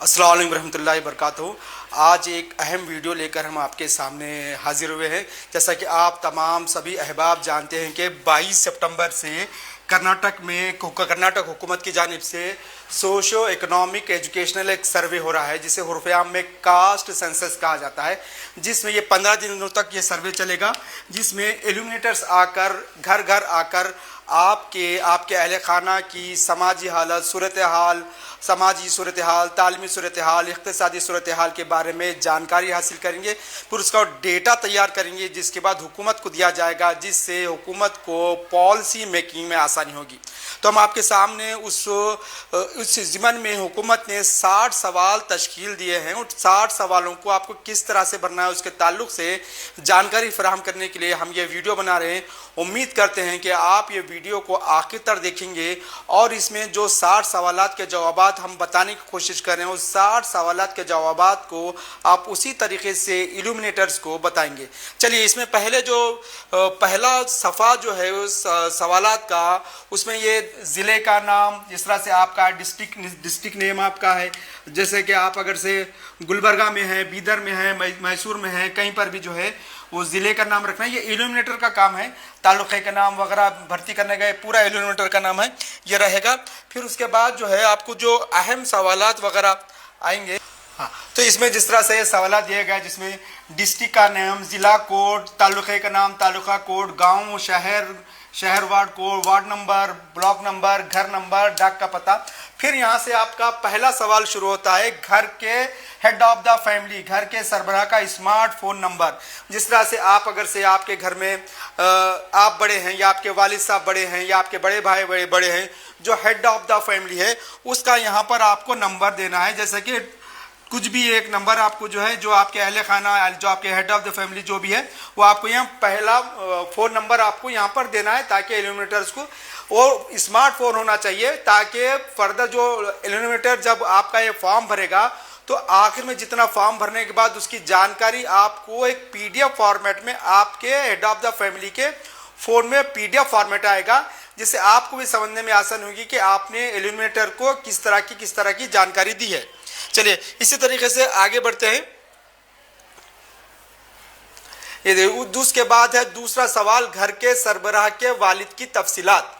अस्सलाम वालेकुम रहमतुल्लाहि वबरकातुहू। आज एक अहम वीडियो लेकर हम आपके सामने हाजिर हुए हैं। जैसा कि आप तमाम सभी अहबाब जानते हैं कि 22 सितंबर से कर्नाटक हुकूमत की जानिब से सोशो इकोनॉमिक एजुकेशनल एक सर्वे हो रहा है, जिसे हुर्फ़-ए-आम में कास्ट सेंसस कहा जाता है, जिसमें ये 15 दिनों तक ये सर्वे चलेगा, जिसमें इल्यूमिनेटर्स आकर घर घर आकर आपके अहल खाना की समाजी हालत, सूरत हाल, समाजी सूरत हाल, तालीमी सूरत हाल, इक़्तिसादी सूरत हाल के बारे में जानकारी हासिल करेंगे। फिर उसका डेटा तैयार करेंगे, जिसके बाद हुकूमत को दिया जाएगा, जिससे हुकूमत को पॉलिसी मेकिंग में आसानी होगी। तो हम आपके सामने उस ज़िमन में हुकूमत ने 60 सवाल तश्कील दिए हैं। उन 60 सवालों को आपको किस तरह से भरना है, उसके ताल्लुक से जानकारी फराहम करने के लिए हम ये वीडियो बना रहे हैं। उम्मीद करते हैं कि आप ये वीडियो को आखिर तक देखेंगे और इसमें जो 60 सवालात के जवाबात हम बताने की कोशिश कर रहे हैं, उस 60 सवालात के जवाबात को आप उसी तरीके से इल्यूमिनेटर्स को बताएंगे। चलिए, इसमें पहले जो पहला सफ़ा जो है उस सवालात का, उसमें ये ज़िले का नाम, जिस तरह से आपका डिस्ट्रिक्ट नेम आपका है, जैसे कि आप अगर से गुलबर्गा में है, बीदर में है, मैसूर में है, कहीं पर भी जो है वो ज़िले का नाम रखना है। ये इल्यूमिनेटर का काम है। तालुक़े का नाम वगैरह भर्ती करने गए, पूरा इल्यूमिनेटर का नाम है, ये रहेगा। फिर उसके बाद जो है आपको जो अहम सवालात वगैरह आएंगे, हाँ, तो इसमें जिस तरह से सवाल दिए गए, जिसमें डिस्ट्रिक्ट का नाम, ज़िला कोड, तालुक़े का नाम, तालुका कोड, गांव, शहर ward code, ward number, block number, घर नंबर, डाक का पता। फिर यहाँ से आपका पहला सवाल शुरू होता है, घर के हेड ऑफ द फैमिली, घर के सरबराह का स्मार्टफोन नंबर। जिस तरह से आप अगर से आपके घर में आप बड़े हैं, या आपके वालिद साहब बड़े हैं, या आपके बड़े भाई बड़े हैं, जो हेड ऑफ द फैमिली है, उसका यहाँ पर आपको नंबर देना है। जैसे कि कुछ भी एक नंबर आपको जो है, जो आपके अहले खाना, जो आपके हेड ऑफ द फैमिली जो भी है, वो आपको यहाँ पहला फ़ोन नंबर आपको यहाँ पर देना है, ताकि इल्यूमिनेटर्स को, और स्मार्टफोन होना चाहिए, ताकि फर्दर जो इल्यूमिनेटर जब आपका ये फॉर्म भरेगा, तो आखिर में जितना फॉर्म भरने के बाद उसकी जानकारी आपको एक PDF फॉर्मेट में आपके हेड ऑफ द फैमिली के फ़ोन में PDF फॉर्मेट आएगा, जिससे आपको भी समझने में आसान होगी कि आपने इल्यूमिनेटर को किस तरह की जानकारी दी है। चलिए, इसी तरीके से आगे बढ़ते हैं। ये उसके बाद है दूसरा सवाल, घर के सरबराह के वालिद की तफसीलात।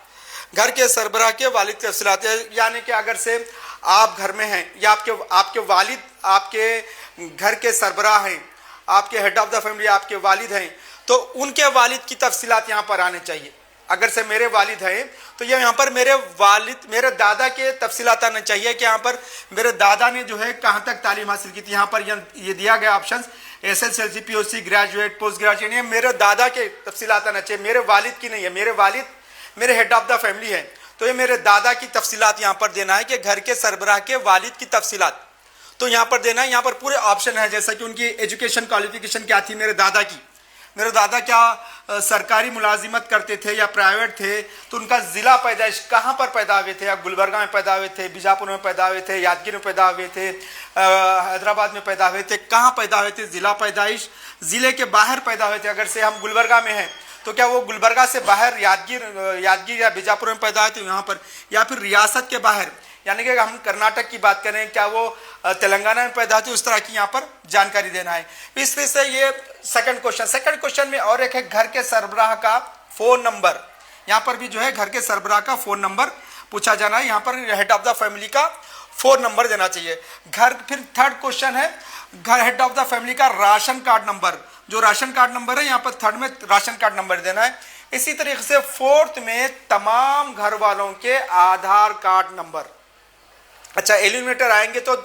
घर के सरबराह के वालिद की तफसीलात, यानी कि अगर से आप घर में हैं, या आपके वालिद आपके घर के सरबराह हैं, आपके हेड ऑफ द फैमिली आपके वालिद हैं, तो उनके वालिद की तफसीलात यहाँ पर आने चाहिए। अगर से मेरे वालिद हैं, तो ये यहाँ पर मेरे दादा के तफसीलात आने चाहिए कि यहाँ पर मेरे दादा ने जो है कहाँ तक तालीम हासिल की थी। यहाँ पर ये दिया गया option SSLC, POC, graduate, post graduate, ये मेरे दादा के तफसीलात आना चाहिए, मेरे वालिद की नहीं है। मेरे वालिद मेरे हेड ऑफ द फैमिली है, तो ये मेरे दादा की तफसीलात यहाँ पर देना है कि घर के सरबराह के वालिद की तफसीलात, तो यहाँ पर देना है। यहाँ पर पूरे ऑप्शन है, जैसा कि उनकी एजुकेशन क्वालिफिकेशन क्या थी, मेरे दादा क्या सरकारी मुलाजिमत करते थे या प्राइवेट थे, तो उनका ज़िला पैदाइश कहाँ पर पैदा हुए थे, या गुलबर्गा में पैदा हुए थे, बीजापुर में पैदा हुए थे, यादगिर में पैदा हुए थे, हैदराबाद में पैदा हुए थे, कहाँ पैदा हुए थे, ज़िला पैदाइश, ज़िले के बाहर पैदा हुए थे। अगर से हम गुलबर्गा में हैं, तो क्या वो गुलबर्गा से बाहर यादगिर या बीजापुर में पैदा हुए थे यहाँ पर, या फिर रियासत के बाहर, यानी कि हम कर्नाटक की बात करें, क्या वो तेलंगाना में पैदा हुए, उस तरह की यहाँ पर जानकारी देना है। इस तरह से ये सेकंड क्वेश्चन में और एक है, घर के सरबराह का फ़ोन नंबर। यहाँ पर भी जो है घर के सरबराह का फ़ोन नंबर पूछा जाना है, यहाँ पर हेड ऑफ द फैमिली का फ़ोन नंबर देना चाहिए। फिर थर्ड क्वेश्चन है, घर हेड ऑफ द फैमिली का राशन कार्ड नंबर, जो राशन कार्ड नंबर है, यहाँ पर थर्ड में राशन कार्ड नंबर देना है। इसी तरीके से फोर्थ में तमाम घर वालों के आधार कार्ड नंबर। अच्छा, इल्यूमिनेटर आएंगे तो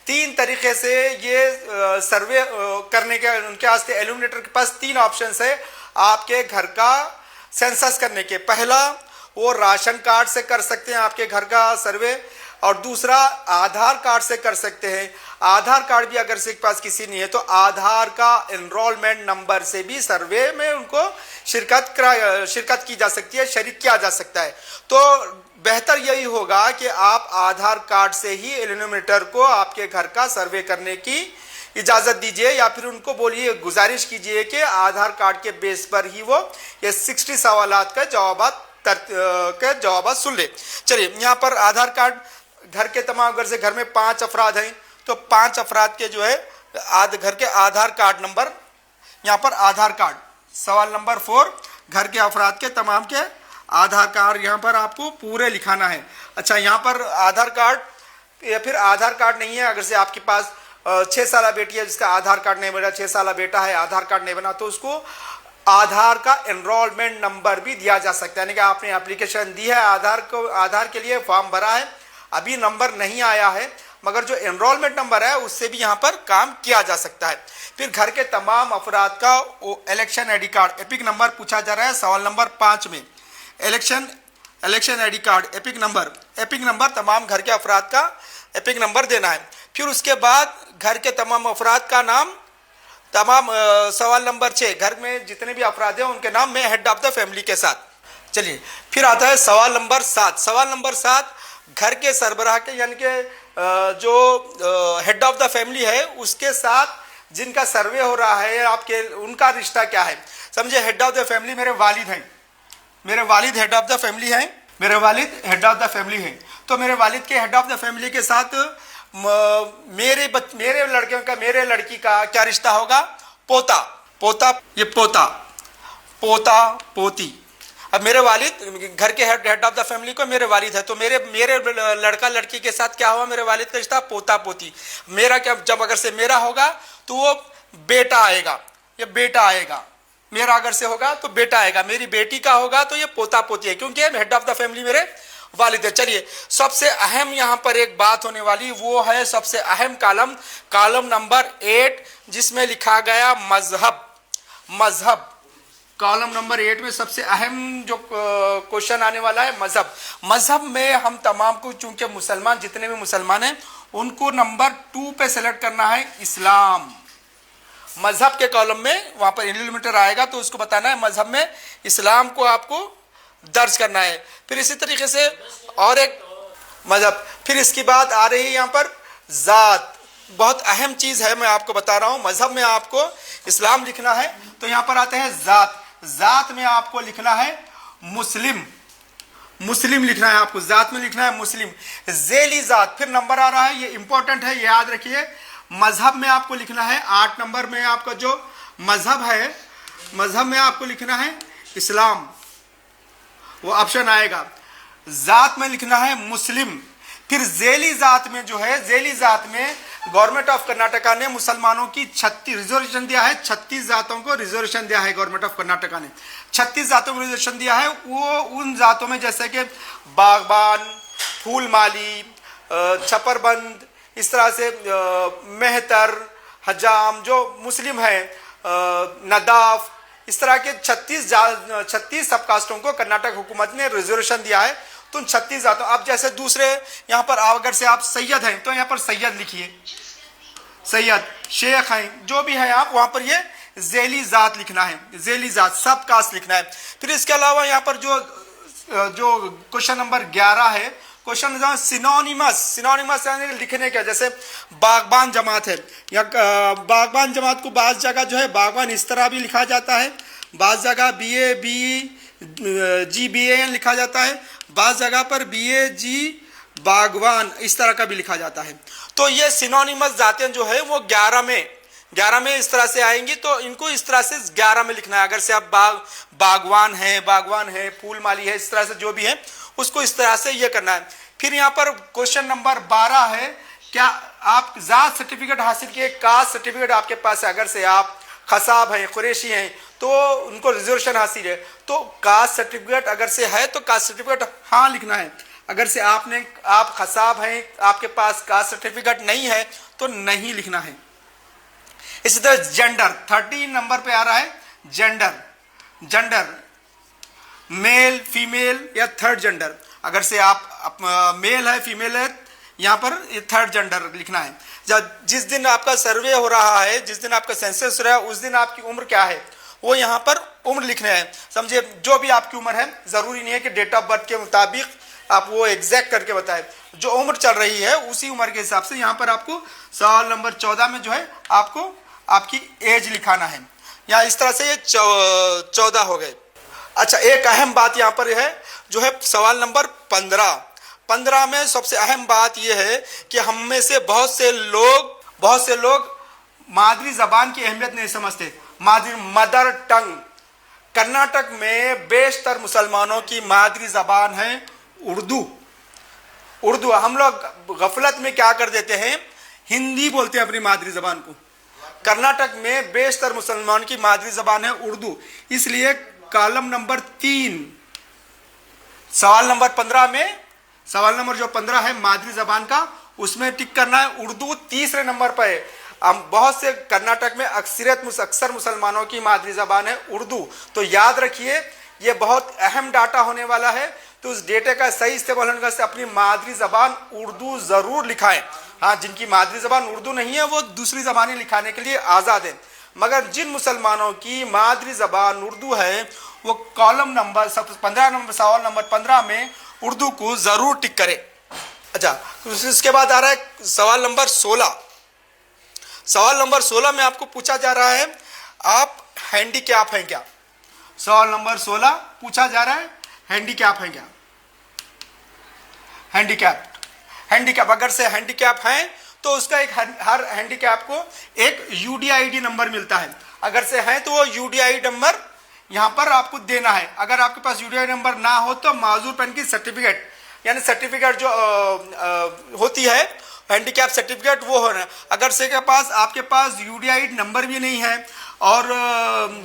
3 तरीके से ये सर्वे करने के, उनके वास्ते इल्यूमिनेटर के पास 3 ऑप्शंस है आपके घर का सेंसस करने के। पहला, वो राशन कार्ड से कर सकते हैं आपके घर का सर्वे, और दूसरा आधार कार्ड से कर सकते हैं। आधार कार्ड भी अगर से पास किसी नहीं है, तो आधार का एनरोलमेंट नंबर से भी सर्वे में उनको शिरकत की जा सकती है, शरीक किया जा सकता है। तो बेहतर यही होगा कि आप आधार कार्ड से ही इल्यूमिनेटर को आपके घर का सर्वे करने की इजाज़त दीजिए, या फिर उनको बोलिए, गुजारिश कीजिए कि आधार कार्ड के बेस पर ही वो ये 60 सवालात का जवाब सुन ले। चलिए, यहाँ पर आधार कार्ड घर के तमाम, अगर से घर में 5 अफराद हैं, तो 5 अफराद के जो है घर के आधार कार्ड नंबर, यहाँ पर आधार कार्ड, सवाल नंबर 4, घर के अफराद के तमाम के आधार कार्ड यहाँ पर आपको पूरे लिखाना है। अच्छा, यहाँ पर आधार कार्ड या फिर आधार कार्ड नहीं है, अगर से आपके पास 6 साल बेटी है जिसका आधार कार्ड नहीं बना, 6 साल बेटा है आधार कार्ड नहीं बना, तो उसको आधार का एनरोलमेंट नंबर भी दिया जा सकता है। यानी कि आपने एप्लीकेशन दी है आधार के लिए फॉर्म भरा है, अभी नंबर नहीं आया है, मगर जो एनरोलमेंट नंबर है उससे भी यहाँ पर काम किया जा सकता है। फिर घर के तमाम अफराद का election ID card epic number पूछा जा रहा है सवाल नंबर 5 में। Election ID card epic number तमाम घर के अफराद का एपिक नंबर देना है। फिर उसके बाद घर के तमाम अफराद का नाम, सवाल नंबर 6, घर में जितने भी अफराद हैं उनके नाम में हेड ऑफ द फैमिली के साथ। चलिए, फिर आता है सवाल नंबर 7, घर के सरबराह के यानी कि जो हेड ऑफ द फैमिली है उसके साथ जिनका सर्वे हो रहा है आपके, उनका रिश्ता क्या है। समझे, हेड ऑफ द फैमिली मेरे वालिद हैं, मेरे वालिद हेड ऑफ द फैमिली हैं, तो मेरे वालिद के हेड ऑफ द फैमिली के साथ मेरे लड़की का क्या रिश्ता होगा, पोता पोती। अब मेरे वालिद घर के हेड ऑफ द फैमिली को मेरे वालिद है, तो मेरे लड़का लड़की के साथ क्या हुआ, मेरे वालिद का रिश्ता पोता पोती। मेरा क्या, जब अगर से मेरा होगा तो वो बेटा आएगा, ये बेटा आएगा, मेरा अगर से होगा तो बेटा आएगा, मेरी बेटी का होगा तो ये पोता पोती है, क्योंकि हेड ऑफ द फैमिली मेरे वालिद है। चलिए, सबसे अहम यहाँ पर एक बात होने वाली, वो है सबसे अहम कॉलम नंबर 8 जिसमें लिखा गया मजहब। कॉलम नंबर 8 में सबसे अहम जो क्वेश्चन आने वाला है मजहब में हम तमाम को, चूंकि मुसलमान जितने भी मुसलमान हैं उनको नंबर 2 पे सेलेक्ट करना है इस्लाम। मजहब के कॉलम में वहां पर इलिमिनेटर आएगा तो उसको बताना है मजहब में इस्लाम को आपको दर्ज करना है। फिर इसी तरीके से और एक मजहब, फिर इसकी बात आ रही है यहाँ पर जात, बहुत अहम चीज है, मैं आपको बता रहा हूं। मजहब में आपको इस्लाम लिखना है तो यहाँ पर आते हैं जात में आपको लिखना है मुस्लिम लिखना है, आपको जात में लिखना है मुस्लिम। ज़ेली जात, फिर नंबर आ रहा है, ये इंपॉर्टेंट है, याद रखिए। मजहब में आपको लिखना है 8 नंबर में आपका जो मजहब है, मजहब में आपको लिखना है इस्लाम, वो ऑप्शन आएगा। जात में लिखना है मुस्लिम। फिर ज़ेली जात में जो है, ज़ेली जात में गवर्नमेंट ऑफ कर्नाटका ने मुसलमानों की 36 रिजर्वेशन दिया है, 36 जातों को रिजर्वेशन दिया है गवर्नमेंट ऑफ कर्नाटका ने, 36 जातों को रिजर्वेशन दिया है। वो उन जातों में जैसे कि बागबान, फूलमाली, छपरबंद, इस तरह से मेहतर, हजाम जो मुस्लिम है, नदाफ, इस तरह के 36 सबकास्टों को कर्नाटक हुकूमत ने रिजर्वेशन दिया है। तो 36 जातों, अब जैसे दूसरे यहाँ पर अगर से आप सैयद हैं तो यहाँ पर सैयद लिखिए, सैयद, शेख हैं, जो भी है आप, वहां पर ये ज़ेली जात लिखना है, ज़ेली जात सब कास्ट लिखना है। फिर इसके अलावा यहाँ पर जो क्वेश्चन नंबर 11 है, क्वेश्चन सिनोनिमस यानी लिखने का, जैसे बागबान जमात है, या बागबान जमात को बाज़ जगह जो है बागबान इस तरह भी लिखा जाता है, बाज़ जगह BAGBAN लिखा जाता है, बाज़ जगह पर BAG बागवान इस तरह का भी लिखा जाता है। तो ये सिनोनिमस जातें जो है वो 11 में इस तरह से आएंगी, तो इनको इस तरह से 11 में लिखना है। अगर से आप बागवान है, फूल माली है, इस तरह से जो भी है उसको इस तरह से ये करना है। फिर यहाँ पर क्वेश्चन नंबर 12 है, क्या आप जात सर्टिफिकेट हासिल किए, कास्ट सर्टिफिकेट आपके पास है, अगर से आप खसाब हैं, कुरैशी हैं तो उनको रिजर्वेशन हासिल है, तो कास्ट सर्टिफिकेट अगर से है तो कास्ट सर्टिफिकेट हाँ लिखना है। अगर से आप खसाब हैं, आपके पास कास्ट सर्टिफिकेट नहीं है तो नहीं लिखना है। इसी तरह जेंडर 13 नंबर पे आ रहा है, जेंडर मेल, फीमेल या थर्ड जेंडर। अगर से आप मेल है, फीमेल है, यहाँ पर थर्ड जेंडर लिखना है। जिस दिन आपका सर्वे हो रहा है, जिस दिन आपका सेंसस हो रहा है, उस दिन आपकी उम्र क्या है वो यहाँ पर उम्र लिखना है। समझिए, जो भी आपकी उम्र है, जरूरी नहीं है कि डेट ऑफ बर्थ के मुताबिक आप वो एग्जैक्ट करके बताएं, जो उम्र चल रही है उसी उम्र के हिसाब से यहाँ पर आपको सवाल नंबर 14 में जो है आपको आपकी एज लिखाना है। या इस तरह से ये 14 हो गए। अच्छा, एक अहम बात यहाँ पर है जो है सवाल नंबर 15 15 में सबसे अहम बात यह है कि हम में से बहुत से लोग मादरी जबान की अहमियत नहीं समझते। मादरी मदर टंग, कर्नाटक में बेशतर मुसलमानों की मादरी जबान है उर्दू। हम लोग गफलत में क्या कर देते हैं, हिंदी बोलते हैं अपनी मादरी जबान को। कर्नाटक में बेशतर मुसलमानों की मादरी जबान है उर्दू। इसलिए कॉलम नंबर 3 सवाल नंबर 15 में, सवाल नंबर जो 15 है मादरी जबान का, उसमें टिक करना है उर्दू। तीसरे नंबर पर है। बहुत से कर्नाटक में अक्सर मुसलमानों की मादरी जबान है उर्दू। तो याद रखिए ये बहुत अहम डाटा होने वाला है। तो उस डेटे का सही इस्तेमाल होने से अपनी मादरी जबान उर्दू जरूर लिखाएं। हाँ, जिनकी मादरी जबान उर्दू नहीं है वो दूसरी जबानें लिखाने के लिए आज़ाद हैं, मगर जिन मुसलमानों की मादरी जबान उर्दू है वो कॉलम नंबर 15 नंबर सवाल नंबर 15 में उर्दू को जरूर टिक करें। अच्छा, इसके बाद आ रहा है सवाल नंबर 16। सवाल नंबर 16 में आपको पूछा जा रहा है आप हैंडीकैप हैं क्या। सवाल नंबर 16 पूछा जा रहा है हैंडीकैप हैं क्या। हैंडीकैप अगर से हैंडीकैप हैं तो उसका एक हर हैंडीकैप को एक यूडीआईडी नंबर मिलता है। अगर से है तो वो यूडीआई नंबर यहां पर आपको देना है। अगर आपके पास यूडीआई नंबर ना हो तो माजूर पेन की सर्टिफिकेट, यानी सर्टिफिकेट जो होती है हैंडीकैप सर्टिफिकेट, वो होना। अगर से के पास आपके पास यूडीआई नंबर भी नहीं है और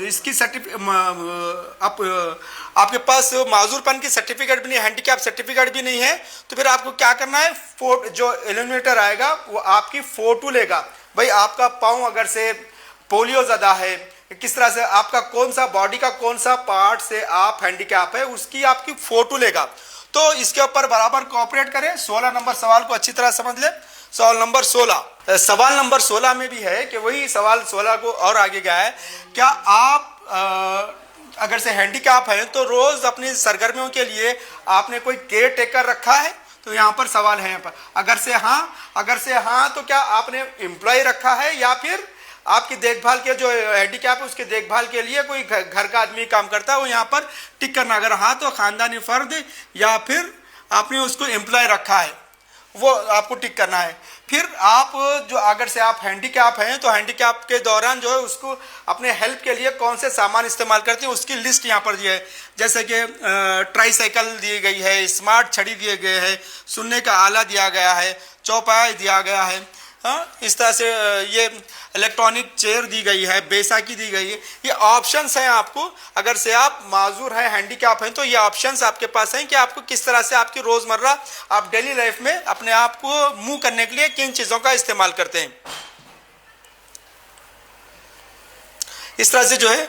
इसकी आपके पास माजूरपन की सर्टिफिकेट भी नहीं, हैंडीकैप सर्टिफिकेट भी नहीं है, तो फिर आपको क्या करना है, जो एलिमिनेटर आएगा वो आपकी फोटो लेगा। भाई आपका पाँव अगर से पोलियो ज़दा है, किस तरह से आपका कौन सा बॉडी का कौन सा पार्ट से आप हैंडीकैप है, उसकी आपकी फोटो लेगा। तो इसके ऊपर बराबर कोऑपरेट करें। 16 नंबर सवाल को अच्छी तरह समझ लें। सवाल नंबर 16, सवाल नंबर 16 में भी है कि वही सवाल 16 को और आगे गया है, क्या आप अगर से हैंडीकैप है तो रोज अपनी सरगर्मियों के लिए आपने कोई केयर टेकर रखा है। तो यहाँ पर सवाल है, यहाँ पर अगर से हाँ तो क्या आपने एम्प्लॉय रखा है या फिर आपकी देखभाल के जो हैंडीकैप है उसके देखभाल के लिए कोई घर का आदमी काम करता है, वो यहाँ पर टिक करना। अगर हाँ तो खानदानी फर्द या फिर आपने उसको एम्प्लॉय रखा है, वो आपको टिक करना है। फिर आप जो अगर से आप हैंडीकैप हैं तो हैंडीकैप के दौरान जो है उसको अपने हेल्प के लिए कौन से सामान इस्तेमाल करते हैं उसकी लिस्ट यहाँ पर दी है। जैसे कि ट्राईसाइकिल दी गई है, स्मार्ट छड़ी दिए गए हैं, सुनने का आला दिया गया है, चौपाई दिया गया है। हाँ, इस तरह से ये इलेक्ट्रॉनिक चेयर दी गई है, बैसाखी दी गई है। ये ऑप्शंस हैं आपको। अगर से आप माजूर हैं, हैंडीकैप हैं, तो ये ऑप्शंस आपके पास हैं कि आपको किस तरह से आपकी रोजमर्रा आप डेली लाइफ में अपने आप को मूव करने के लिए किन चीजों का इस्तेमाल करते हैं। इस तरह से जो है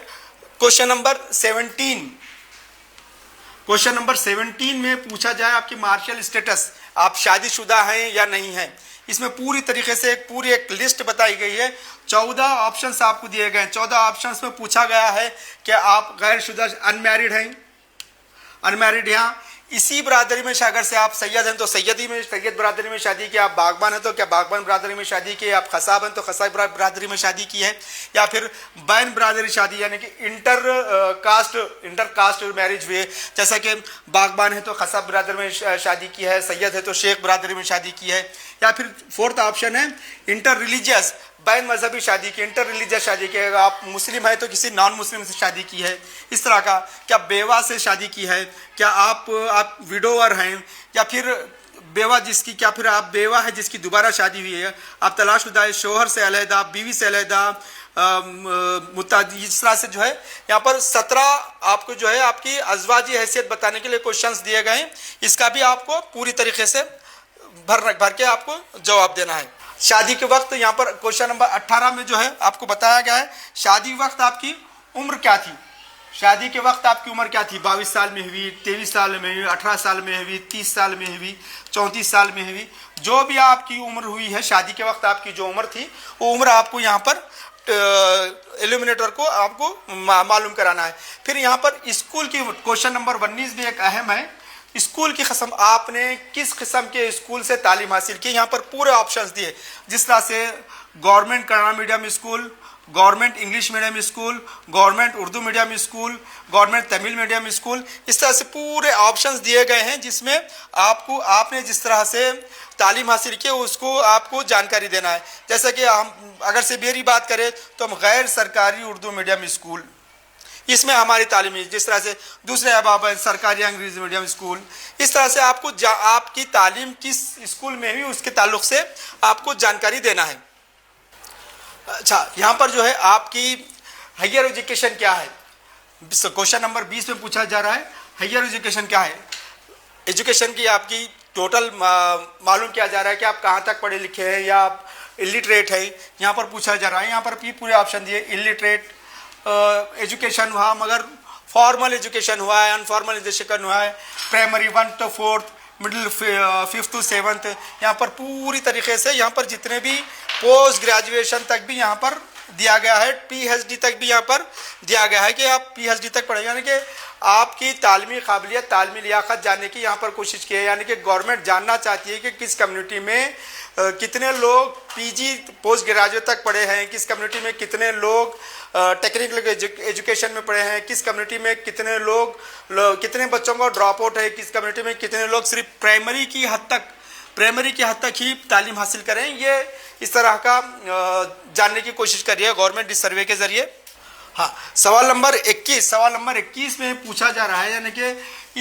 क्वेश्चन नंबर 17 में पूछा जाए आपकी मार्शल स्टेटस, आप शादीशुदा हैं या नहीं हैं। इसमें पूरी तरीके से पूरी एक लिस्ट बताई गई है। 14 ऑप्शंस आपको दिए गए हैं। 14 ऑप्शंस में पूछा गया है कि आप गैरशुदा अनमैरिड हैं, अनमैरिड यहाँ इसी बरादरी में अगर से आप सैयद हैं तो सैयद बरादरी में शादी की, आप बागबान हैं तो क्या बागबान बरादरी में शादी की, आप खसाब हैं तो खसाब बरादरी में शादी की है, या फिर बैन बरादरी शादी यानी कि इंटर कास्ट मैरिज हुई है। जैसा कि बागबान है तो खसाब बरादरी में शादी की है, सैयद है तो शेख बरादरी में शादी की है। या फिर फोर्थ ऑप्शन है इंटर रिलीजियस, बैन मजहबी शादी की, इंटर रिलीजियस शादी की, अगर आप मुस्लिम है तो किसी नॉन मुस्लिम से शादी की है। इस तरह का, क्या बेवा से शादी की है, क्या आप विडोवर हैं, या फिर बेवा जिसकी, क्या फिर आप बेवा है जिसकी दोबारा शादी हुई है, आप तलाशशुदा है, शोहर से अलहदा, बीवी से अलहदा, इस तरह से जो है यहाँ पर 17 आपको जो है आपकी अज़वाजी हैसियत बताने के लिए क्वेश्चंस दिए गए हैं। इसका भी आपको पूरी तरीके से भर के आपको जवाब देना है। शादी के वक्त यहाँ पर क्वेश्चन नंबर 18 में जो है आपको बताया गया है शादी वक्त आपकी उम्र क्या थी। शादी के वक्त आपकी उम्र क्या थी, 22 साल में हुई, 23 साल में हुई, 18 साल में हुई, 30 साल में हुई, 34 साल में हुई, जो भी आपकी उम्र हुई है शादी के वक्त आपकी जो उम्र थी वो उम्र आपको यहाँ पर एलिमिनेटर को आपको मालूम कराना है। फिर यहाँ पर स्कूल की क्वेश्चन नंबर 19 भी एक अहम है। स्कूल की किस्म, आपने किस किस्म के स्कूल से तालीम हासिल की, यहाँ पर पूरे ऑप्शंस दिए, जिस तरह से government Kannada medium school, government English medium school, government Urdu medium school, government Tamil medium school, इस तरह से पूरे ऑप्शंस दिए गए हैं जिसमें आपने जिस तरह से तालीम हासिल की उसको आपको जानकारी देना है। जैसा कि हम अगर से मेरी बात करें तो हम गैर सरकारी उर्दू मीडियम स्कूल, इसमें हमारी तालीम जिस तरह से दूसरे अहबाब हैं सरकारी अंग्रेजी मीडियम स्कूल, इस तरह से आपको आपकी तालीम किस स्कूल में हुई उसके ताल्लुक से आपको जानकारी देना है। अच्छा, यहाँ पर जो है आपकी हायर एजुकेशन क्या है, क्वेश्चन नंबर 20 में पूछा जा रहा है हायर एजुकेशन क्या है। एजुकेशन की आपकी टोटल मालूम किया जा रहा है कि आप कहाँ तक पढ़े लिखे हैं या आप इलिटरेट हैं, यहाँ पर पूछा जा रहा है। यहाँ पर भी पूरे ऑप्शन दिए, इलिटरेट एजुकेशन हुआ, मगर फॉर्मल एजुकेशन हुआ है, अनफॉर्मल एजुकेशन हुआ है, primary 1 to 4th, middle 5th to 7th, यहाँ पर पूरी तरीके से यहाँ पर जितने भी पोस्ट ग्रेजुएशन तक भी यहाँ पर दिया गया है, PhD तक भी यहाँ पर दिया गया है कि आप PhD तक पढ़ेंगे, यानी कि आपकी तालीमी काबिलियत, तालीमी लियाकत जानने की यहाँ पर कोशिश की है। यानी कि गवर्नमेंट जानना चाहती है कि किस कम्युनिटी में कितने लोग PG पोस्ट ग्रेजुएट तक पढ़े हैं, किस कम्युनिटी में कितने लोग टेक्निकल एजुकेशन में पढ़े हैं, किस कम्युनिटी में कितने कितने बच्चों का ड्रॉप आउट है, किस कम्युनिटी में कितने लोग सिर्फ प्राइमरी की हद तक ही तालीम हासिल करें। ये इस तरह का जानने की कोशिश कर रही है गवर्नमेंट इस सर्वे के जरिए। हाँ, सवाल नंबर 21 में पूछा जा रहा है, यानी कि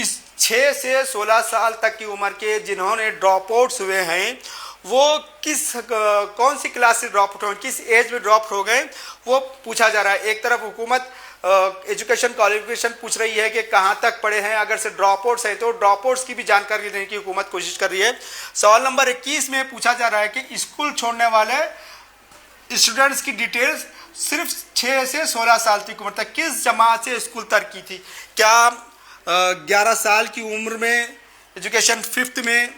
इस 6 से 16 साल तक की उम्र के जिन्होंने ड्रॉप आउट्स हुए हैं वो कौन सी क्लास से ड्रॉप आउट हो, किस एज में ड्रॉप हो गए, वो पूछा जा रहा है। एक तरफ हुकूमत एजुकेशन क्वालिफिकेशन पूछ रही है कि कहाँ तक पढ़े हैं, अगर से ड्रॉप आउट्स है तो ड्रॉप आउट्स की भी जानकारी देने की हुकूमत कोशिश कर रही है। सवाल नंबर 21 में पूछा जा रहा है कि स्कूल छोड़ने वाले स्टूडेंट्स की डिटेल्स सिर्फ 6 से 16 साल की उम्र तक किस जमात से स्कूल तर्क की थी। क्या 11 साल की उम्र में एजुकेशन 5th में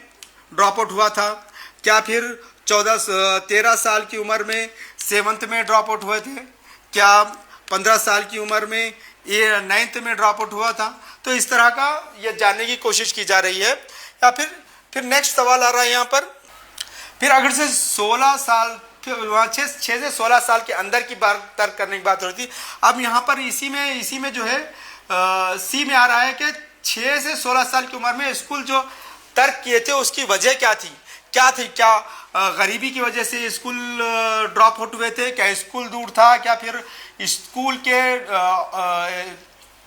ड्रॉप आउट हुआ था, क्या फिर 13 साल की उम्र में 7th में ड्रॉप आउट हुए थे, क्या 15 साल की उम्र में 9th में ड्रॉप आउट हुआ था। तो इस तरह का ये जानने की कोशिश की जा रही है। या फिर नेक्स्ट सवाल आ रहा है यहाँ पर, फिर अगर से 16 साल, फिर वहाँ 6 से 16 साल के अंदर की बात तर्क करने की बात हो रही थी। अब यहाँ पर इसी में जो है सी में आ रहा है कि 6 से 16 साल की उम्र में स्कूल जो तर्क किए थे उसकी वजह क्या थी। क्या गरीबी की वजह से स्कूल ड्रॉप आउट हुए थे, क्या स्कूल दूर था, क्या फिर स्कूल के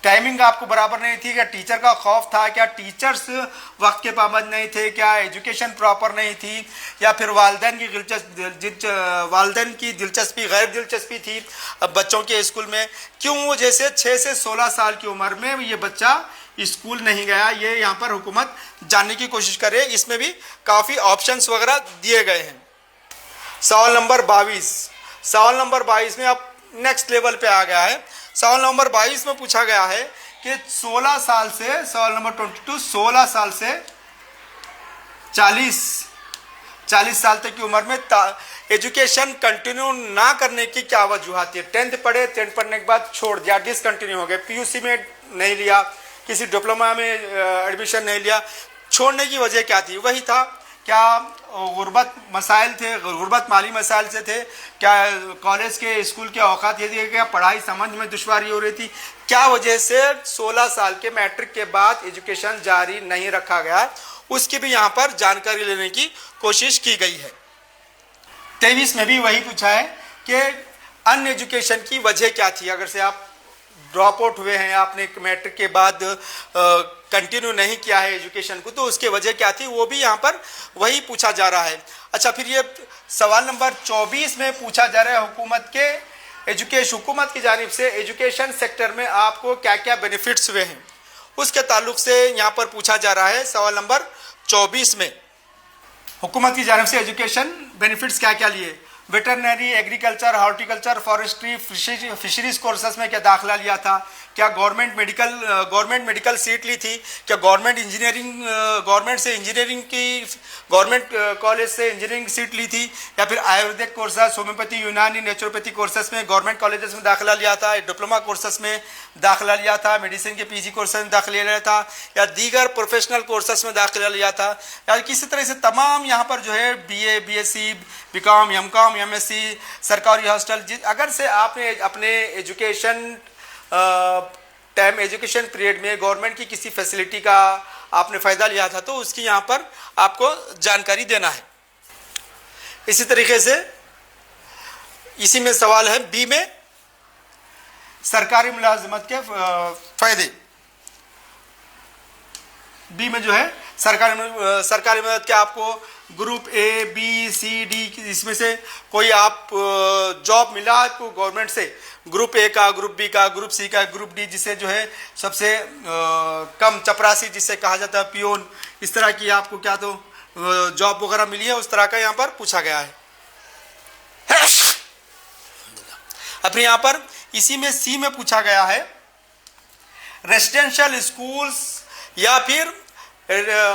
टाइमिंग आपको बराबर नहीं थी, क्या टीचर का खौफ था, क्या टीचर्स वक्त के पाबंद नहीं थे, क्या एजुकेशन प्रॉपर नहीं थी, या फिर वालिदैन की दिलचस्पी गैर दिलचस्पी थी अब बच्चों के स्कूल में, क्यों वजह से 6 से 16 साल की उम्र में ये बच्चा स्कूल नहीं गया, ये यहाँ पर हुकूमत जानने की कोशिश कर रही है। इसमें भी काफ़ी ऑप्शंस वगैरह दिए गए हैं। सवाल नंबर 22 में अब नेक्स्ट लेवल पे आ गया है। सवाल नंबर 22 में पूछा गया है कि 16 साल से, सवाल नंबर 22, 16 साल से 40 साल तक की उम्र में एजुकेशन कंटिन्यू ना करने की क्या वजूहत है। 10th पढ़े, 10th पढ़ने के बाद छोड़ दिया, डिसकंटिन्यू हो गए, PUC में नहीं लिया, किसी डिप्लोमा में एडमिशन नहीं लिया, छोड़ने की वजह क्या थी। वही था, क्या गुर्बत मसाइल थे, गुर्बत माली मसाइल से थे, क्या कॉलेज के स्कूल के औकात ये थे, क्या पढ़ाई समझ में दुश्वारी हो रही थी, क्या वजह से 16 साल के मैट्रिक के बाद एजुकेशन जारी नहीं रखा गया, उसकी भी यहाँ पर जानकारी लेने की कोशिश की गई है। 23 में भी वही पूछा है कि अन्य एजुकेशन की वजह क्या थी। अगर से आप ड्रॉप आउट हुए हैं, आपने मैट्रिक के बाद कंटिन्यू नहीं किया है एजुकेशन को, तो उसके वजह क्या थी, वो भी यहाँ पर वही पूछा जा रहा है। अच्छा, फिर ये सवाल नंबर 24 में पूछा जा रहा है हुकूमत की जानिब से एजुकेशन सेक्टर में आपको क्या क्या बेनिफिट्स हुए हैं, उसके ताल्लुक से यहाँ पर पूछा जा रहा है। सवाल नंबर 24 में हुकूमत की जानिब से एजुकेशन बेनिफिट्स क्या क्या लिए। Veterinary, agriculture, horticulture, forestry, fisheries courses में क्या दाखिला लिया था, क्या गवर्नमेंट मेडिकल सीट ली थी, क्या गवर्नमेंट कॉलेज से इंजीनियरिंग सीट ली थी, या फिर आयुर्वेदिक कोर्सेस, होम्योपैथी, यूनानी, नेचुरोपैथी कोर्सेस में गवर्नमेंट कॉलेजेस में दाखिला लिया था, डिप्लोमा कोर्सेस में दाखिला लिया था, मेडिसिन के PG कोर्सेस में दाखिला लिया था, या दीगर प्रोफेशनल कोर्सेस में दाखिला लिया था, या किसी तरह से तमाम यहाँ पर जो है BA, BSc, BCom, MCom BCom, MSc, सरकारी हॉस्टल, अगर से आपने अपने एजुकेशन टाइम एजुकेशन पीरियड में गवर्नमेंट की किसी फैसिलिटी का आपने फ़ायदा लिया था तो उसकी यहाँ पर आपको जानकारी देना है। इसी तरीके से इसी में सवाल है बी में, सरकारी मुलाजमत के फ़ायदे। बी में जो है सरकारी मदद के आपको group A, B, C, D, इसमें से कोई आप जॉब मिला आपको गवर्नमेंट से, ग्रुप ए का, ग्रुप बी का, ग्रुप सी का, ग्रुप डी, जिसे जो है सबसे कम चपरासी जिसे कहा जाता है, पियोन, इस तरह की आपको क्या तो जॉब वगैरह मिली है, उस तरह का यहाँ पर पूछा गया है। अपने यहाँ पर इसी में सी में पूछा गया है रेसिडेंशियल स्कूल्स या फिर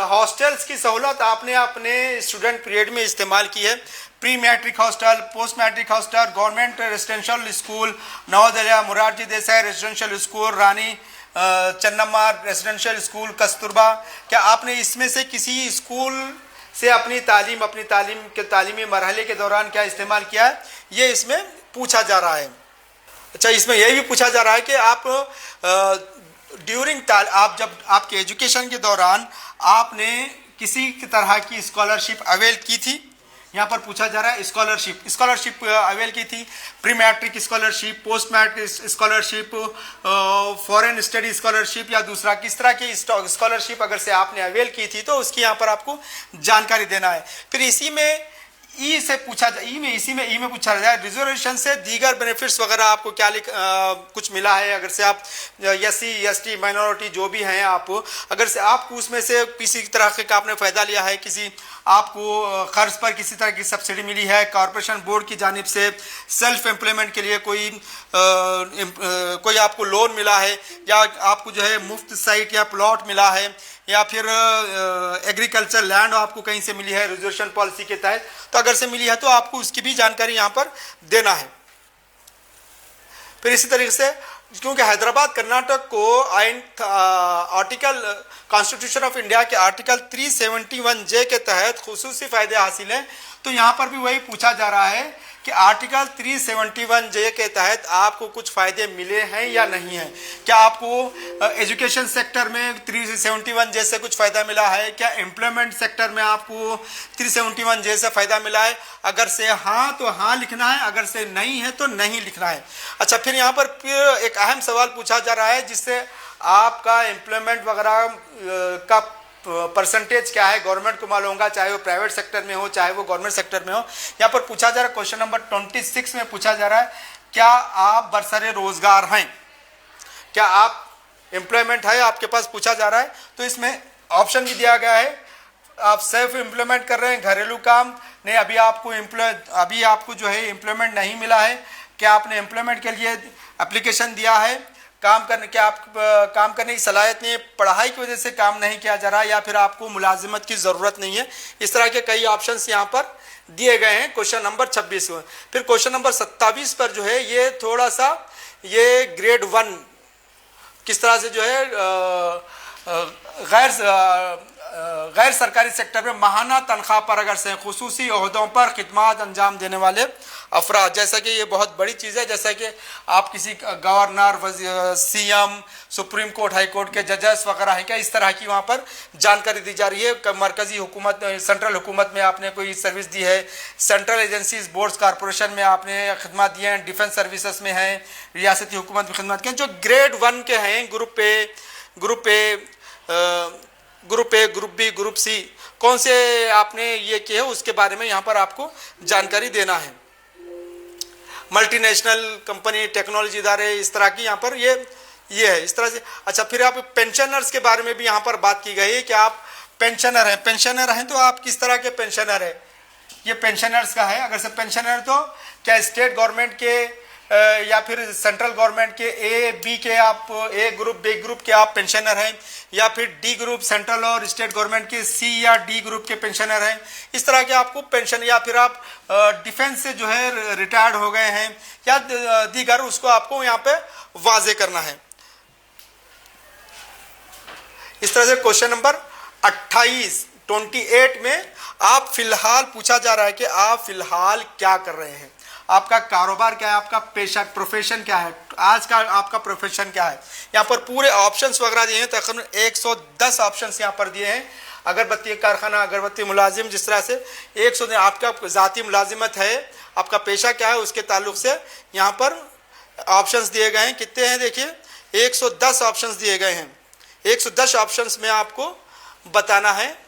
हॉस्टल्स की सहूलत आपने अपने स्टूडेंट पीरियड में इस्तेमाल की है। Pre matric hostel, post matric hostel, government residential school, Navodaya Morarji Desai residential school, Rani Chennamma residential school, Kasturba, क्या आपने इसमें से किसी स्कूल से अपनी तालीम के तालीमी मरहले के दौरान क्या इस्तेमाल किया है, ये इसमें पूछा जा रहा है। अच्छा, इसमें यह भी पूछा जा रहा है कि आप आप जब आपके एजुकेशन के दौरान आपने किसी तरह की स्कॉलरशिप अवेल की थी, यहाँ पर पूछा जा रहा है स्कॉलरशिप अवेल की थी, pre matric scholarship, post matric scholarship, foreign study scholarship या दूसरा किस तरह की स्कॉलरशिप अगर से आपने अवेल की थी तो उसकी यहाँ पर आपको जानकारी देना है। फिर इसी में ई से पूछा इसी में ई में पूछा जाए रिजर्वेशन से दीगर बेनिफिट्स वगैरह आपको क्या कुछ मिला है, अगर से आप एससी, एसटी, माइनॉरिटी जो भी हैं आप, अगर से आपको उसमें से किसी तरह का आपने फ़ायदा लिया है, किसी आपको खर्च पर किसी तरह की सब्सिडी मिली है, कॉरपोरेशन बोर्ड की जानिब से सेल्फ एम्प्लॉयमेंट के लिए कोई आपको लोन मिला है, या आपको जो है मुफ्त साइट या प्लॉट मिला है, या फिर एग्रीकल्चर लैंड आपको कहीं से मिली है रिजर्वेशन पॉलिसी के तहत, तो अगर से मिली है तो आपको उसकी भी जानकारी यहाँ पर देना है। फिर इसी तरीके से क्योंकि हैदराबाद कर्नाटक को आर्टिकल कॉन्स्टिट्यूशन ऑफ इंडिया के आर्टिकल 371J के तहत खुसूसी फ़ायदे हासिल हैं, तो यहाँ पर भी वही पूछा जा रहा है कि आर्टिकल 371J के तहत आपको कुछ फ़ायदे मिले हैं या नहीं हैं। क्या आपको एजुकेशन सेक्टर में 371J से कुछ फ़ायदा मिला है, क्या एम्प्लॉयमेंट सेक्टर में आपको 371J से फ़ायदा मिला है, अगर से हाँ तो हाँ लिखना है, अगर से नहीं है तो नहीं लिखना है। अच्छा, फिर यहाँ पर फिर एक अहम सवाल पूछा जा रहा है जिससे आपका एम्प्लॉयमेंट वगैरह का परसेंटेज क्या है गवर्नमेंट को मालूम होगा, चाहे वो प्राइवेट सेक्टर में हो चाहे वो गवर्नमेंट सेक्टर में हो। यहाँ पर पूछा जा रहा है, क्वेश्चन नंबर 26 में पूछा जा रहा है, क्या आप बरसरे रोजगार हैं, क्या आप एम्प्लॉयमेंट है आपके पास, पूछा जा रहा है। तो इसमें ऑप्शन भी दिया गया है, आप सेल्फ एम्प्लॉयमेंट कर रहे हैं, घरेलू काम नहीं, अभी आपको जो है एम्प्लॉयमेंट नहीं मिला है, क्या आपने एम्प्लॉयमेंट के लिए एप्लीकेशन दिया है, काम करने की सलाहियत नहीं है, पढ़ाई की वजह से काम नहीं किया जा रहा है, या फिर आपको मुलाजिमत की ज़रूरत नहीं है। इस तरह के कई ऑप्शंस यहाँ पर दिए गए हैं क्वेश्चन नंबर 26 में। फिर क्वेश्चन नंबर 27 पर जो है ये थोड़ा सा ये ग्रेड 1 किस तरह से जो है गैर सरकारी सेक्टर में माहाना तनख्वाह पर अगर से खुसूसी ओहदों पर खिदमत अंजाम देने वाले अफराद, जैसा कि ये बहुत बड़ी चीज़ है, जैसा कि आप किसी governor, CM, supreme court, high court के जजेस वगैरह हैं, क्या इस तरह की वहाँ पर जानकारी दी जा रही है। मरकज़ी हुकूमत, सेंट्रल हुकूमत में आपने कोई सर्विस दी है, सेंट्रल एजेंसीज, बोर्ड्स, कॉरपोरेशन में आपने खिदमत दी हैं, डिफेंस सर्विसेज में हैं, रियासती हुकूमत में खिदमत की, जो ग्रेड 1 के हैं, group A, group B, group C, कौन से आपने ये किए हैं उसके बारे में यहाँ पर आपको जानकारी देना है। मल्टीनेशनल कंपनी, टेक्नोलॉजी इदारे, इस तरह की यहाँ पर ये है इस तरह से। अच्छा, फिर आप पेंशनर्स के बारे में भी यहाँ पर बात की गई है कि आप पेंशनर हैं तो आप किस तरह के पेंशनर हैं, ये पेंशनर्स का है। अगर से पेंशनर तो क्या स्टेट गवर्नमेंट के या फिर सेंट्रल गवर्नमेंट के ए, बी के आप ए ग्रुप, बी ग्रुप के आप पेंशनर हैं, या फिर डी ग्रुप सेंट्रल और स्टेट गवर्नमेंट के सी या डी ग्रुप के पेंशनर हैं, इस तरह के आपको पेंशन, या फिर आप डिफेंस से जो है रिटायर्ड हो गए हैं या दीगर, उसको आपको यहाँ पे वाजे करना है। इस तरह से क्वेश्चन नंबर 28 28 में आप फिलहाल पूछा जा रहा है कि आप फिलहाल क्या कर रहे हैं, आपका कारोबार क्या है, आपका पेशा प्रोफेशन क्या है, आज का आपका प्रोफेशन क्या है। यहाँ पर पूरे ऑप्शंस वगैरह दिए हैं, तकरीबन 110 ऑप्शंस यहाँ पर दिए हैं। अगरबत्ती कारखाना, अगरबत्ती मुलाजिम, जिस तरह से 100 आपका ज़ाती मुलाजिमत है, आपका पेशा क्या है, उसके ताल्लुक से यहाँ पर ऑप्शंस दिए गए हैं। कितने हैं देखिए, 110 ऑप्शंस दिए गए हैं। 110 ऑप्शंस में आपको बताना है,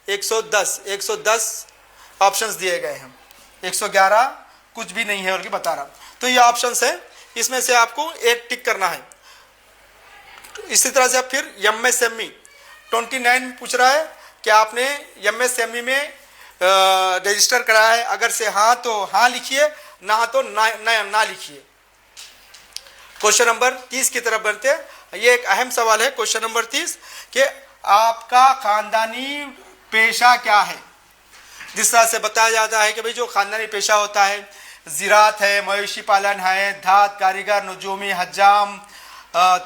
110 ऑप्शंस दिए गए हैं। 111 कुछ भी नहीं है और बता रहा, तो ये ऑप्शंस है, इसमें से आपको एक टिक करना है। इसी तरह से फिर MSME 29 पूछ रहा है कि आपने MSME में रजिस्टर कराया है, अगर से हाँ तो हाँ लिखिए, ना तो ना लिखिए। क्वेश्चन नंबर 30 की तरफ बढ़ते हैं। ये एक अहम सवाल है क्वेश्चन नंबर 30 कि आपका खानदानी पेशा क्या है। जिस तरह से बताया जाता है कि भाई जो खानदानी पेशा होता है, ज़राअत है, मवेशी पालन है, धात कारीगर, नजूमी, हज्जाम,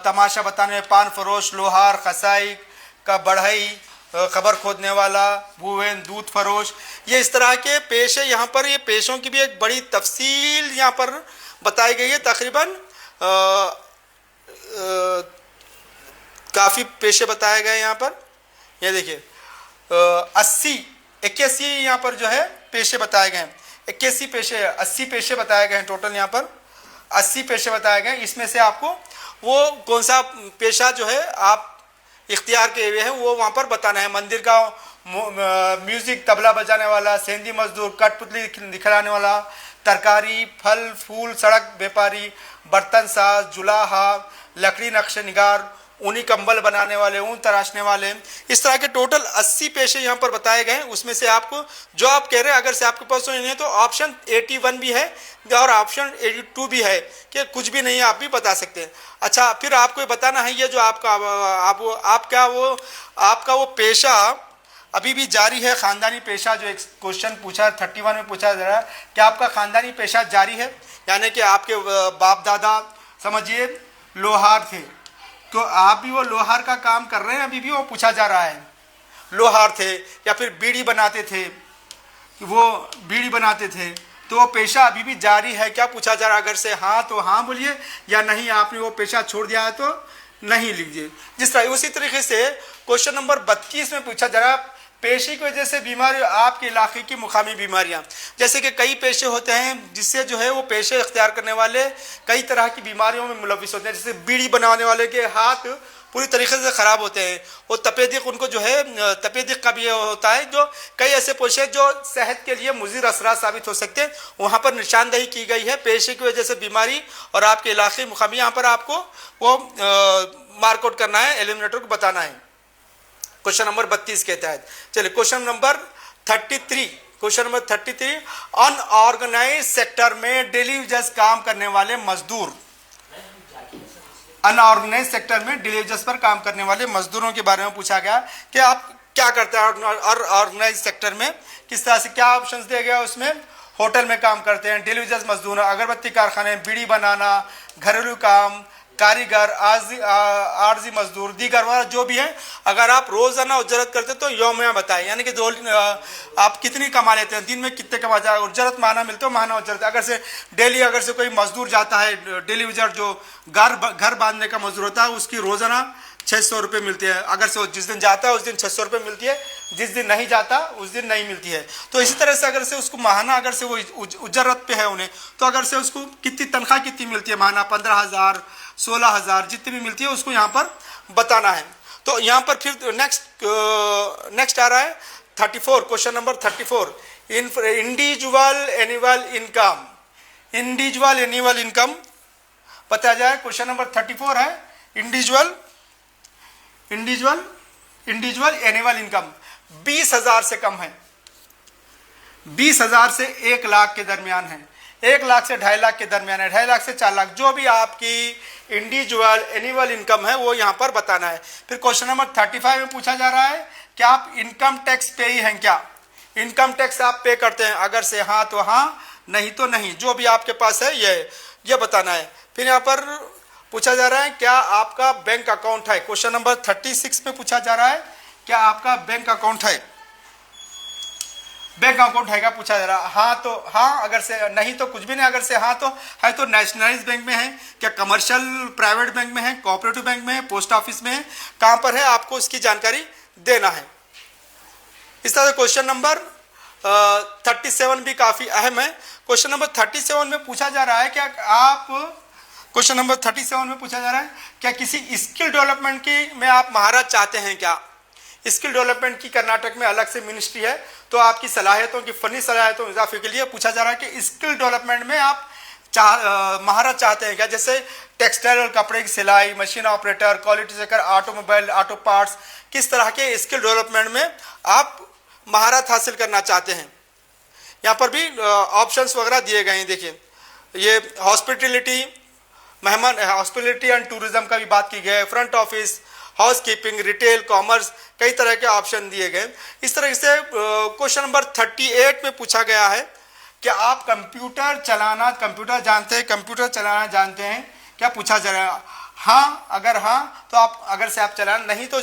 तमाशा बताने में, पान फरोश, लोहार, खसाई का बढ़ई, खबर खोदने वाला, बुवेन, दूध फरोश, ये इस तरह के पेशे। यहाँ पर ये पेशों की भी एक बड़ी तफसील यहाँ पर बताई गई है। तकरीबन काफ़ी पेशे बताए गए यहाँ पर। ये देखिए 81 यहाँ पर जो है पेशे बताए गए हैं। 81 पेशे, 80 पेशे बताए गए हैं टोटल। यहाँ पर 80 पेशे बताए गए। इसमें से आपको वो कौन सा पेशा जो है आप इख्तियार किए हुए हैं वो वहाँ पर बताना है। मंदिर का म्यूज़िक, तबला बजाने वाला, सेंधी मजदूर, कठपुतली दिखलाने वाला, तरकारी, फल फूल, सड़क व्यापारी, बर्तन साज, जुलाहा, लकड़ी नक्श निगार, ऊनी कंबल बनाने वाले, ऊन तराशने वाले, इस तरह के टोटल 80 पेशे यहाँ पर बताए गए हैं। उसमें से आपको जो आप कह रहे हैं, अगर से आपके पास नहीं है तो ऑप्शन 81 भी है और ऑप्शन 82 भी है कि कुछ भी नहीं है, आप भी बता सकते हैं। अच्छा, फिर आपको बताना है ये जो आपका वो पेशा अभी भी जारी है, खानदानी पेशा। जो एक क्वेश्चन पूछा 31 में पूछा जा रहा है कि आपका खानदानी पेशा जारी है, यानी कि आपके बाप दादा समझिए लोहार थे, तो आप भी वो लोहार का काम कर रहे हैं, अभी भी वो पूछा जा रहा है। लोहार थे या फिर बीड़ी बनाते थे, वो बीड़ी बनाते थे, तो वो पेशा अभी भी जारी है क्या पूछा जा रहा है। अगर से हाँ तो हाँ बोलिए, या नहीं आपने वो पेशा छोड़ दिया है तो नहीं लीजिए। जिस तरह उसी तरीके से क्वेश्चन नंबर 32 में पूछा जा रहा है पेशे की वजह से बीमारी, आपके इलाके की मुकामी बीमारियां। जैसे कि कई पेशे होते हैं जिससे जो है वो पेशे इख्तियार करने वाले कई तरह की बीमारियों में मुलविस होते हैं। जैसे बीड़ी बनाने वाले के हाथ पूरी तरीके से ख़राब होते हैं, वो तपेदिक, उनको जो है तपेदिक का भी होता है। जो कई ऐसे पेशे जो सेहत के लिए मुज़िर असरात साबित हो सकते हैं, वहाँ पर निशानदही की गई है पेशे की वजह से बीमारी और आपके इलाके मुकामी। यहाँ पर आपको वो मार्कआउट करना है, एलिमिनेटर को बताना है क्वेश्चन नंबर 32 के तहत। चलिए क्वेश्चन नंबर 33 अनऑर्गेनाइज सेक्टर में डेली वेजेस काम करने वाले मजदूर, अनऑर्गेनाइज सेक्टर में डेली वेजेस पर काम करने वाले मजदूरों के बारे में पूछा गया कि आप क्या करते हैं ऑर्गेनाइज सेक्टर में, किस तरह से, क्या ऑप्शंस दिया गया उसमें। होटल में काम करते हैं, डेली वेजेस मजदूर, अगरबत्ती कारखाने, बीड़ी बनाना, घरेलू काम, कारीगर, आर्जी मजदूर, दीगर वगैरह जो भी है। अगर आप रोज़ाना उजरत करते तो यौमिया बताएं, यानी कि आप कितनी कमा लेते हैं, दिन में कितने कमा जाए, उजरत माना मिलते हो, माना उजरत। अगर से डेली अगर से कोई मजदूर जाता है, डेली उजरत जो घर बांधने का मजदूर होता है, उसकी रोज़ाना 600 रुपये मिलती है। अगर से जिस दिन जाता है उस दिन 600 रुपये मिलती है, जिस दिन नहीं जाता उस दिन नहीं मिलती है। तो इसी तरह से अगर से उसको माहाना, अगर से वो उजरत पे है उन्हें, तो अगर से उसको कितनी तनख्वाह कितनी मिलती है, माहाना 15,000 16,000 जितनी भी मिलती है उसको यहाँ पर बताना है। तो यहाँ पर फिर नेक्स्ट आ रहा है 34, question number 34 individual annual income बताया जाए। क्वेश्चन नंबर 34 है इंडिविजुअल एनुअल इनकम 20,000 से कम है, 20,000 से 1 लाख के दरमियान है, 1 लाख से 2.5 लाख के दरमियान है, 2.5 लाख से 4 लाख, जो भी आपकी इंडिविजुअल एनुअल इनकम है वो यहाँ पर बताना है। फिर क्वेश्चन नंबर 35 में पूछा जा रहा है कि आप इनकम टैक्स पे ही हैं क्या, इनकम टैक्स आप पे करते हैं, अगर से हाँ तो हाँ, नहीं तो नहीं, जो भी आपके पास है ये बताना है। फिर यहाँ पर पूछा जा रहा है क्या आपका बैंक अकाउंट है, क्वेश्चन नंबर 36 में पूछा जा रहा है क्या आपका बैंक अकाउंट है। बैंक अकाउंट है क्या पूछा जा रहा है। हाँ तो हाँ, अगर से नहीं तो कुछ भी नहीं, अगर से हाँ तो है तो नेशनलाइज बैंक में है क्या, कमर्शियल प्राइवेट बैंक में है, कोऑपरेटिव बैंक में है, पोस्ट ऑफिस में है, कहाँ पर है, आपको इसकी जानकारी देना है। इस तरह से क्वेश्चन नंबर 37 भी काफ़ी अहम है। क्वेश्चन नंबर 37 में पूछा जा रहा है क्या आप, क्वेश्चन नंबर 37 में पूछा जा रहा है क्या किसी स्किल डेवलपमेंट की में आप महारत चाहते हैं क्या। स्किल डेवलपमेंट की कर्नाटक में अलग से मिनिस्ट्री है, तो आपकी सलाहियतों की फनी सलाहियतों इजाफे के लिए पूछा जा रहा है कि स्किल डेवलपमेंट में आप महारत चाहते हैं क्या, जैसे टेक्सटाइल और कपड़े की सिलाई, machine operator, quality checker, automobile, auto parts, किस तरह के स्किल डेवलपमेंट में आप महारत हासिल करना चाहते हैं। यहाँ पर भी ऑप्शंस वगैरह दिए गए हैं। देखिए ये हॉस्पिटलिटी, मेहमान हॉस्पिटलिटी एंड टूरिज्म का भी बात की गई है, front office, house keeping, retail, commerce, कई तरह के ऑप्शन दिए गए। इस तरह से क्वेश्चन नंबर 38 में पूछा गया है कि आप कंप्यूटर जानते हैं, कंप्यूटर चलाना जानते हैं क्या, पूछा जा रहा है। हाँ, अगर हाँ तो आप, अगर से आप चलाना, नहीं तो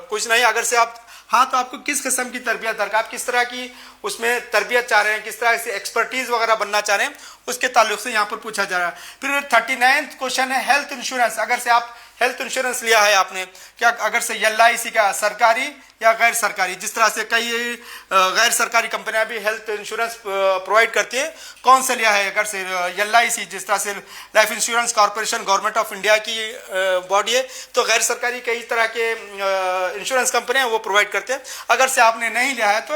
कुछ नहीं, अगर से आप हाँ तो आपको किस किस्म की तरबियत दरकार, आप किस तरह की उसमें तरबियत चाह रहे हैं, किस तरह से एक्सपर्टीज वगैरह बनना चाह रहे हैं, उसके ताल्लुक से यहाँ पर पूछा जा रहा है। फिर 39 क्वेश्चन है हेल्थ इंश्योरेंस। अगर से आप हेल्थ इंश्योरेंस लिया है आपने क्या, अगर से LIC का सरकारी या गैर सरकारी, जिस तरह से कई गैर सरकारी कंपनियां भी हेल्थ इंश्योरेंस प्रोवाइड करती हैं, कौन से लिया है। अगर से LIC, जिस तरह से life insurance corporation government of India की बॉडी है, तो गैर सरकारी कई तरह के इंश्योरेंस कंपनियां वो प्रोवाइड करते हैं। अगर से आपने नहीं लिया है तो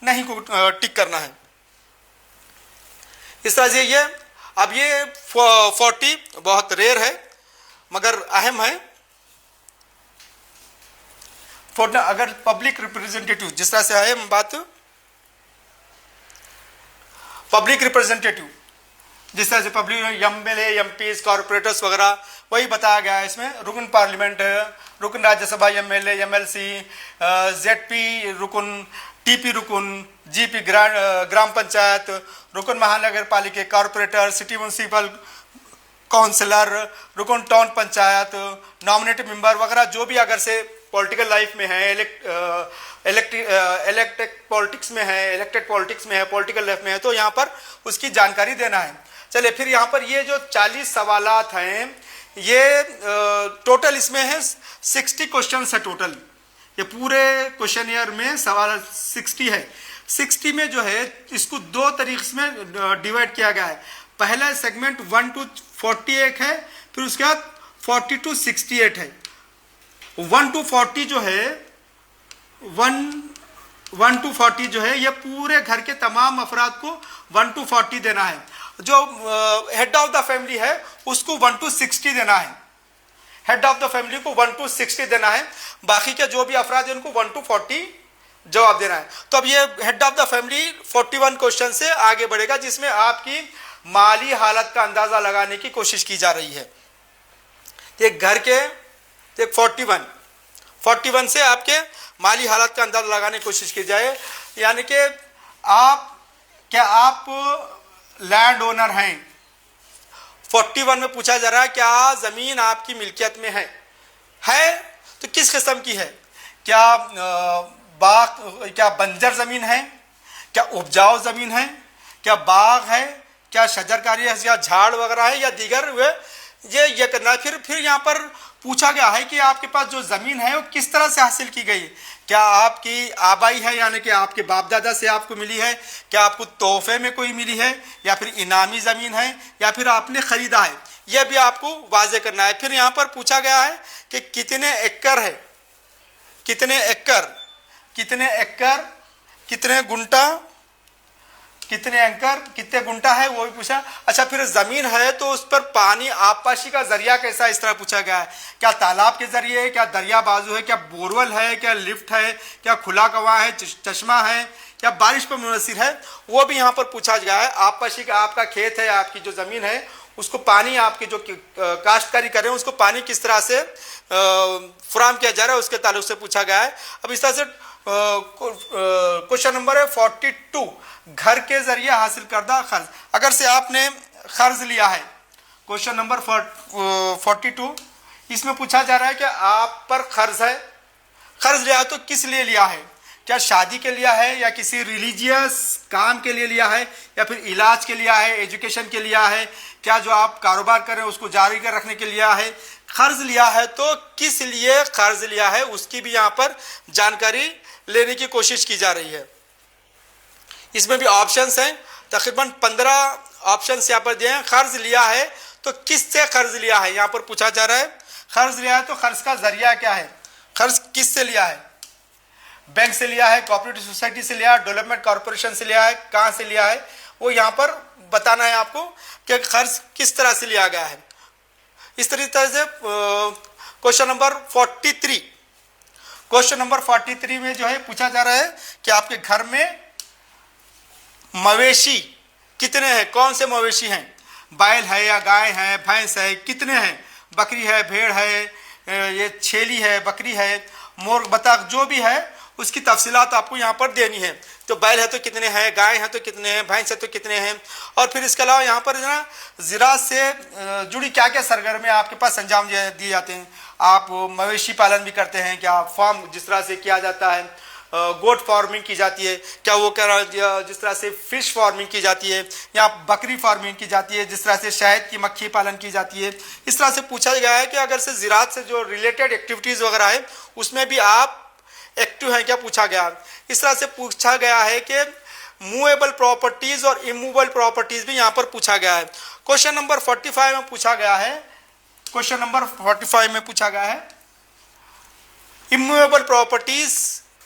नहीं को टिक करना है। इस तरह से ये, अब ये 40 बहुत रेयर है मगर अहम है। अगर पब्लिक रिप्रेजेंटेटिव, जिस तरह से है बात पब्लिक रिप्रेजेंटेटिव, जिस तरह से पब्लिक MLA, MPs, कॉर्पोरेटर्स वगैरह, वही बताया गया है इसमें। रुकन पार्लियामेंट, रुकन राज्यसभा, MLA, MLC, ZP रुकन, TP रुकन, GP ग्राम पंचायत, रुकन महानगर पालिका, कॉर्पोरेटर, सिटी म्यूनिसिपल काउंसलर, रुकन टाउन पंचायत, नॉमिनेटेड मेंबर वगैरह, जो भी अगर से पॉलिटिकल लाइफ में है, इलेक्टेड पॉलिटिक्स में है, पॉलिटिकल लाइफ में है, तो यहाँ पर उसकी जानकारी देना है। चलिए फिर यहाँ पर ये जो 40 सवालात हैं, ये टोटल इसमें है 60 क्वेश्चन है टोटल। ये पूरे क्वेश्चन ईयर में सवाल 60 है। 60 में जो है इसको दो तरीके में डिवाइड किया गया है। पहला सेगमेंट 1 to 48 है, फिर उसके बाद 40 to 68 है। 1 to 40 जो है, 1 to 40 जो है, ये पूरे घर के तमाम अफराद को 1 to 40 देना है। जो हेड ऑफ द फैमिली है उसको 1 to 60 देना है। हेड ऑफ द फैमिली को 1 to 60 देना है। बाकी के जो भी अफराद है उनको 1 to 40 जवाब देना है। तो अब ये head of the family 41 question से आगे बढ़ेगा, जिसमें आपकी माली हालत का अंदाजा लगाने की कोशिश की जा रही है। एक घर के 41 से आपके माली हालत का अंदाजा लगाने की कोशिश की जाए, यानी कि आप लैंड ओनर हैं। 41 में पूछा जा रहा है क्या जमीन आपकी मिल्कियत में है तो किस किस्म की है, क्या बंजर जमीन है, क्या उपजाऊ जमीन है, क्या बाग है, क्या शजरकारी है, या झाड़ वगैरह है, या दीगर ये करना है। फिर यहाँ पर पूछा गया है कि आपके पास जो जमीन है वो किस तरह से हासिल की गई, क्या आपकी आबाई है, यानी कि आपके बाप दादा से आपको मिली है, क्या आपको तोहफे में कोई मिली है, या फिर इनामी जमीन है, या फिर आपने खरीदा है, यह भी आपको वाजे करना है। फिर यहाँ पर पूछा गया है कि कितने एकड़ है, कितने गुंटा, कितने गुंटा है वो भी पूछा। अच्छा, फिर जमीन है तो उस पर पानी आबपाशी का जरिया कैसा, इस तरह पूछा गया है। क्या तालाब के जरिए है, क्या दरिया बाजू है, क्या बोरवेल है, क्या लिफ्ट है, क्या खुला कुआं है, चश्मा है, क्या बारिश पर मुनहसिर है, वो भी यहाँ पर पूछा गया है। आबपाशी का आपका खेत है, आपकी जो जमीन है उसको पानी, आपके जो काश्तकारी कर रहे हैं उसको पानी किस तरह से फराहम किया जा रहा है, उसके ताल्लुक से पूछा गया है। अब इस तरह से क्वेश्चन नंबर है 42, घर के जरिए हासिल करदा खर्च। अगर से आपने कर्ज लिया है, क्वेश्चन नंबर 42, इसमें पूछा जा रहा है कि आप पर कर्ज है, कर्ज लिया है तो किस लिए लिया है, क्या शादी के लिया है या किसी रिलीजियस काम के लिए लिया है या फिर इलाज के लिया है, एजुकेशन के लिया है, क्या जो आप कारोबार कर रहे हैं उसको जारी कर रखने के लिया है, कर्ज लिया है तो किस लिए कर्ज लिया है उसकी भी यहाँ पर जानकारी लेने की कोशिश की जा रही है। इसमें भी ऑप्शंस हैं, तकरीबन 15 ऑप्शंस यहाँ पर दिए हैं। कर्ज लिया है तो किससे कर्ज लिया है यहाँ पर पूछा जा रहा है। कर्ज लिया है तो कर्ज का जरिया क्या है, कर्ज किससे लिया है, बैंक से लिया है, कोऑपरेटिव सोसाइटी से लिया है, डेवलपमेंट कॉर्पोरेशन से लिया है, कहाँ से लिया है, वो यहाँ पर बताना है आपको कि कर्ज किस तरह से लिया गया है। इस तरीके से क्वेश्चन नंबर 43, क्वेश्चन नंबर 43 में जो है पूछा जा रहा है कि आपके घर में मवेशी कितने हैं, कौन से मवेशी हैं, बैल है या गाय है, भैंस है, कितने हैं, बकरी है, भेड़ है, ये छेली है, बकरी है, मोर, बतख, जो भी है उसकी तफसीलात आपको यहाँ पर देनी है। तो बैल है तो कितने हैं, गाय है तो कितने हैं, भैंस है तो कितने हैं, और फिर इसके अलावा यहाँ पर ना ज़राअत से जुड़ी क्या क्या सरगर्मे आपके पास अंजाम दिए जाते हैं। आप मवेशी पालन भी करते हैं क्या, फार्म जिस तरह से किया जाता है, गोट फार्मिंग की जाती है क्या, वो क्या जिस तरह से फिश फार्मिंग की जाती है, या बकरी फार्मिंग की जाती है, जिस तरह से शहद की मक्खी पालन की जाती है। इस तरह से पूछा गया है कि अगर से ज़राअत से जो रिलेटेड एक्टिविटीज़ वगैरह है उसमें भी आप एक्टिव हैं क्या, पूछा गया। इस तरह से पूछा गया है कि मूवेबल प्रॉपर्टीज और इमूवेबल प्रॉपर्टीज भी यहाँ पर पूछा गया है। क्वेश्चन नंबर 45 में पूछा गया है, क्वेश्चन नंबर 45 में पूछा गया है इमूवेबल प्रॉपर्टीज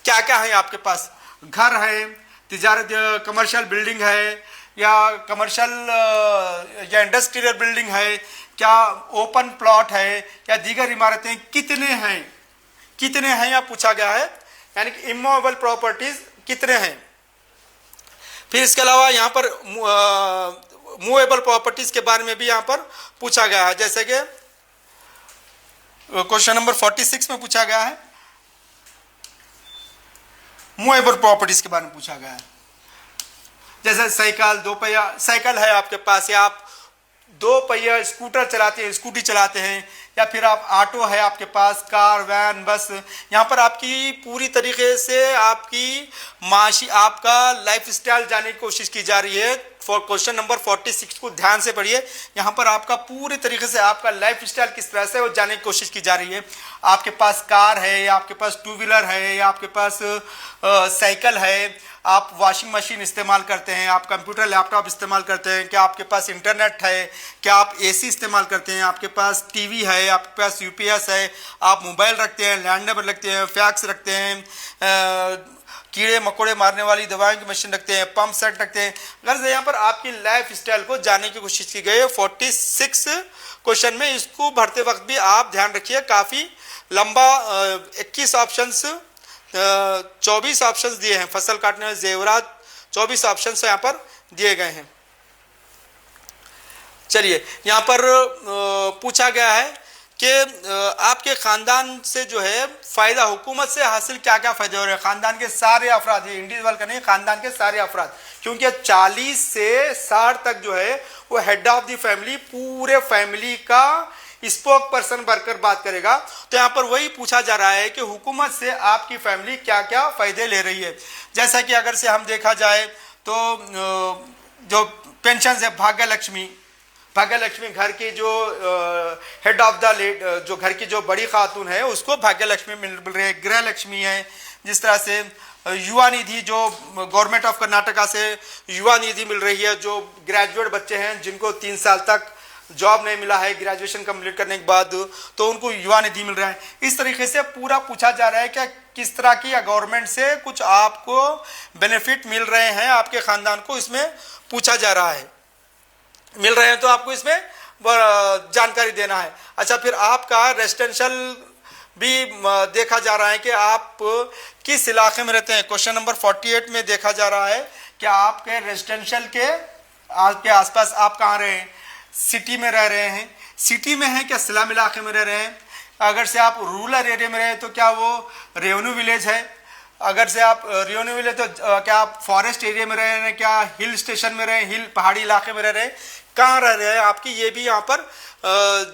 क्या क्या है आपके पास, घर है, तिजारत कमर्शियल बिल्डिंग है, या कमर्शियल या इंडस्ट्रियल बिल्डिंग है, क्या ओपन प्लॉट है, या दीगर इमारतें कितने हैं या पूछा गया है, यानी कि इमूवेबल प्रॉपर्टीज कितने हैं। फिर इसके अलावा यहाँ पर मूवेबल प्रॉपर्टीज के बारे में भी यहाँ पर पूछा गया है, जैसे कि क्वेश्चन नंबर 46 में पूछा गया है मूवेबल प्रॉपर्टीज के बारे में पूछा गया है। जैसे साइकिल, 2 पहिया साइकिल है आपके पास, या आप 2 पहिया स्कूटर चलाते हैं, स्कूटी चलाते हैं, या फिर आप ऑटो है आपके पास, कार, वैन, बस, यहाँ पर आपकी पूरी तरीके से आपकी माशी, आपका लाइफ स्टाइल जानने की कोशिश की जा रही है। क्वेश्चन नंबर 46 को ध्यान से पढ़िए, यहाँ पर आपका पूरी तरीके से आपका लाइफ स्टाइल किस तरह से वो जानने की कोशिश की जा रही है। आपके पास कार है, या आपके पास 2 व्हीलर है, या आपके पास साइकिल है, आप वॉशिंग मशीन इस्तेमाल करते हैं, आप कंप्यूटर लैपटॉप इस्तेमाल करते हैं, क्या आपके पास इंटरनेट है, क्या आप एसी इस्तेमाल करते हैं, आपके पास टीवी है, आपके पास यूपीएस है, आप मोबाइल रखते हैं, लैंडलाइन रखते हैं, फैक्स रखते हैं, कीड़े मकोड़े मारने वाली दवाओं की मशीन रखते हैं, पंप सेट रखते हैं। अगर यहाँ पर आपकी लाइफ स्टाइल को जानने की कोशिश की गई है 46 क्वेश्चन में, इसको भरते वक्त भी आप ध्यान रखिए, काफ़ी लंबा 21 ऑप्शंस 24 ऑप्शंस दिए हैं, फसल काटने में जेवरात 24 ऑप्शंस यहाँ पर दिए गए हैं। चलिए, यहाँ पर पूछा गया है कि आपके ख़ानदान से जो है फ़ायदा, हुकूमत से हासिल क्या क्या फ़ायदे हो रहे हैं। ख़ानदान के सारे अफराद, ये इंडिविजुअल का नहीं, ख़ानदान के सारे अफराद, क्योंकि 40 से 60 तक जो है वो हेड ऑफ द फैमिली, पूरे फैमिली का स्पोक पर्सन बनकर बात करेगा। तो यहाँ पर वही पूछा जा रहा है कि हुकूमत से आपकी फैमिली क्या क्या फ़ायदे ले रही है। जैसा कि अगर से हम देखा जाए तो जो पेंशन है, भाग्य लक्ष्मी घर की जो हेड ऑफ द जो घर की जो बड़ी खातून है उसको भाग्य लक्ष्मी मिल रही है। गृह लक्ष्मी है, जिस तरह से युवा निधि जो गवर्नमेंट ऑफ कर्नाटका से युवा निधि मिल रही है, जो ग्रेजुएट बच्चे हैं जिनको 3 साल तक जॉब नहीं मिला है ग्रेजुएशन कंप्लीट करने के बाद, तो उनको युवा निधि मिल रहा है। इस तरीके से पूरा पूछा जा रहा है कि किस तरह की गवर्नमेंट से कुछ आपको बेनिफिट मिल रहे हैं, आपके ख़ानदान को इसमें पूछा जा रहा है। मिल रहे हैं तो आपको इसमें जानकारी देना है। अच्छा, फिर आपका रेजिडेंशियल भी देखा जा रहा है कि आप किस इलाके में रहते हैं। क्वेश्चन नंबर 48 में देखा जा रहा है कि आपके रेजिडेंशियल के आपके आसपास आप कहाँ रहे हैं, सिटी में रह रहे हैं, सिटी में हैं क्या स्लम इलाके में रह रहे हैं। अगर से आप रूरल एरिया में रहे तो क्या वो रेवेन्यू विलेज है, अगर से आप रिन्यूएबल है तो क्या आप फॉरेस्ट एरिया में रह रहे हैं, क्या हिल स्टेशन में रहे, हिल पहाड़ी इलाके में रह रहे हैं, कहाँ रह रहे हैं आपकी, ये भी यहाँ पर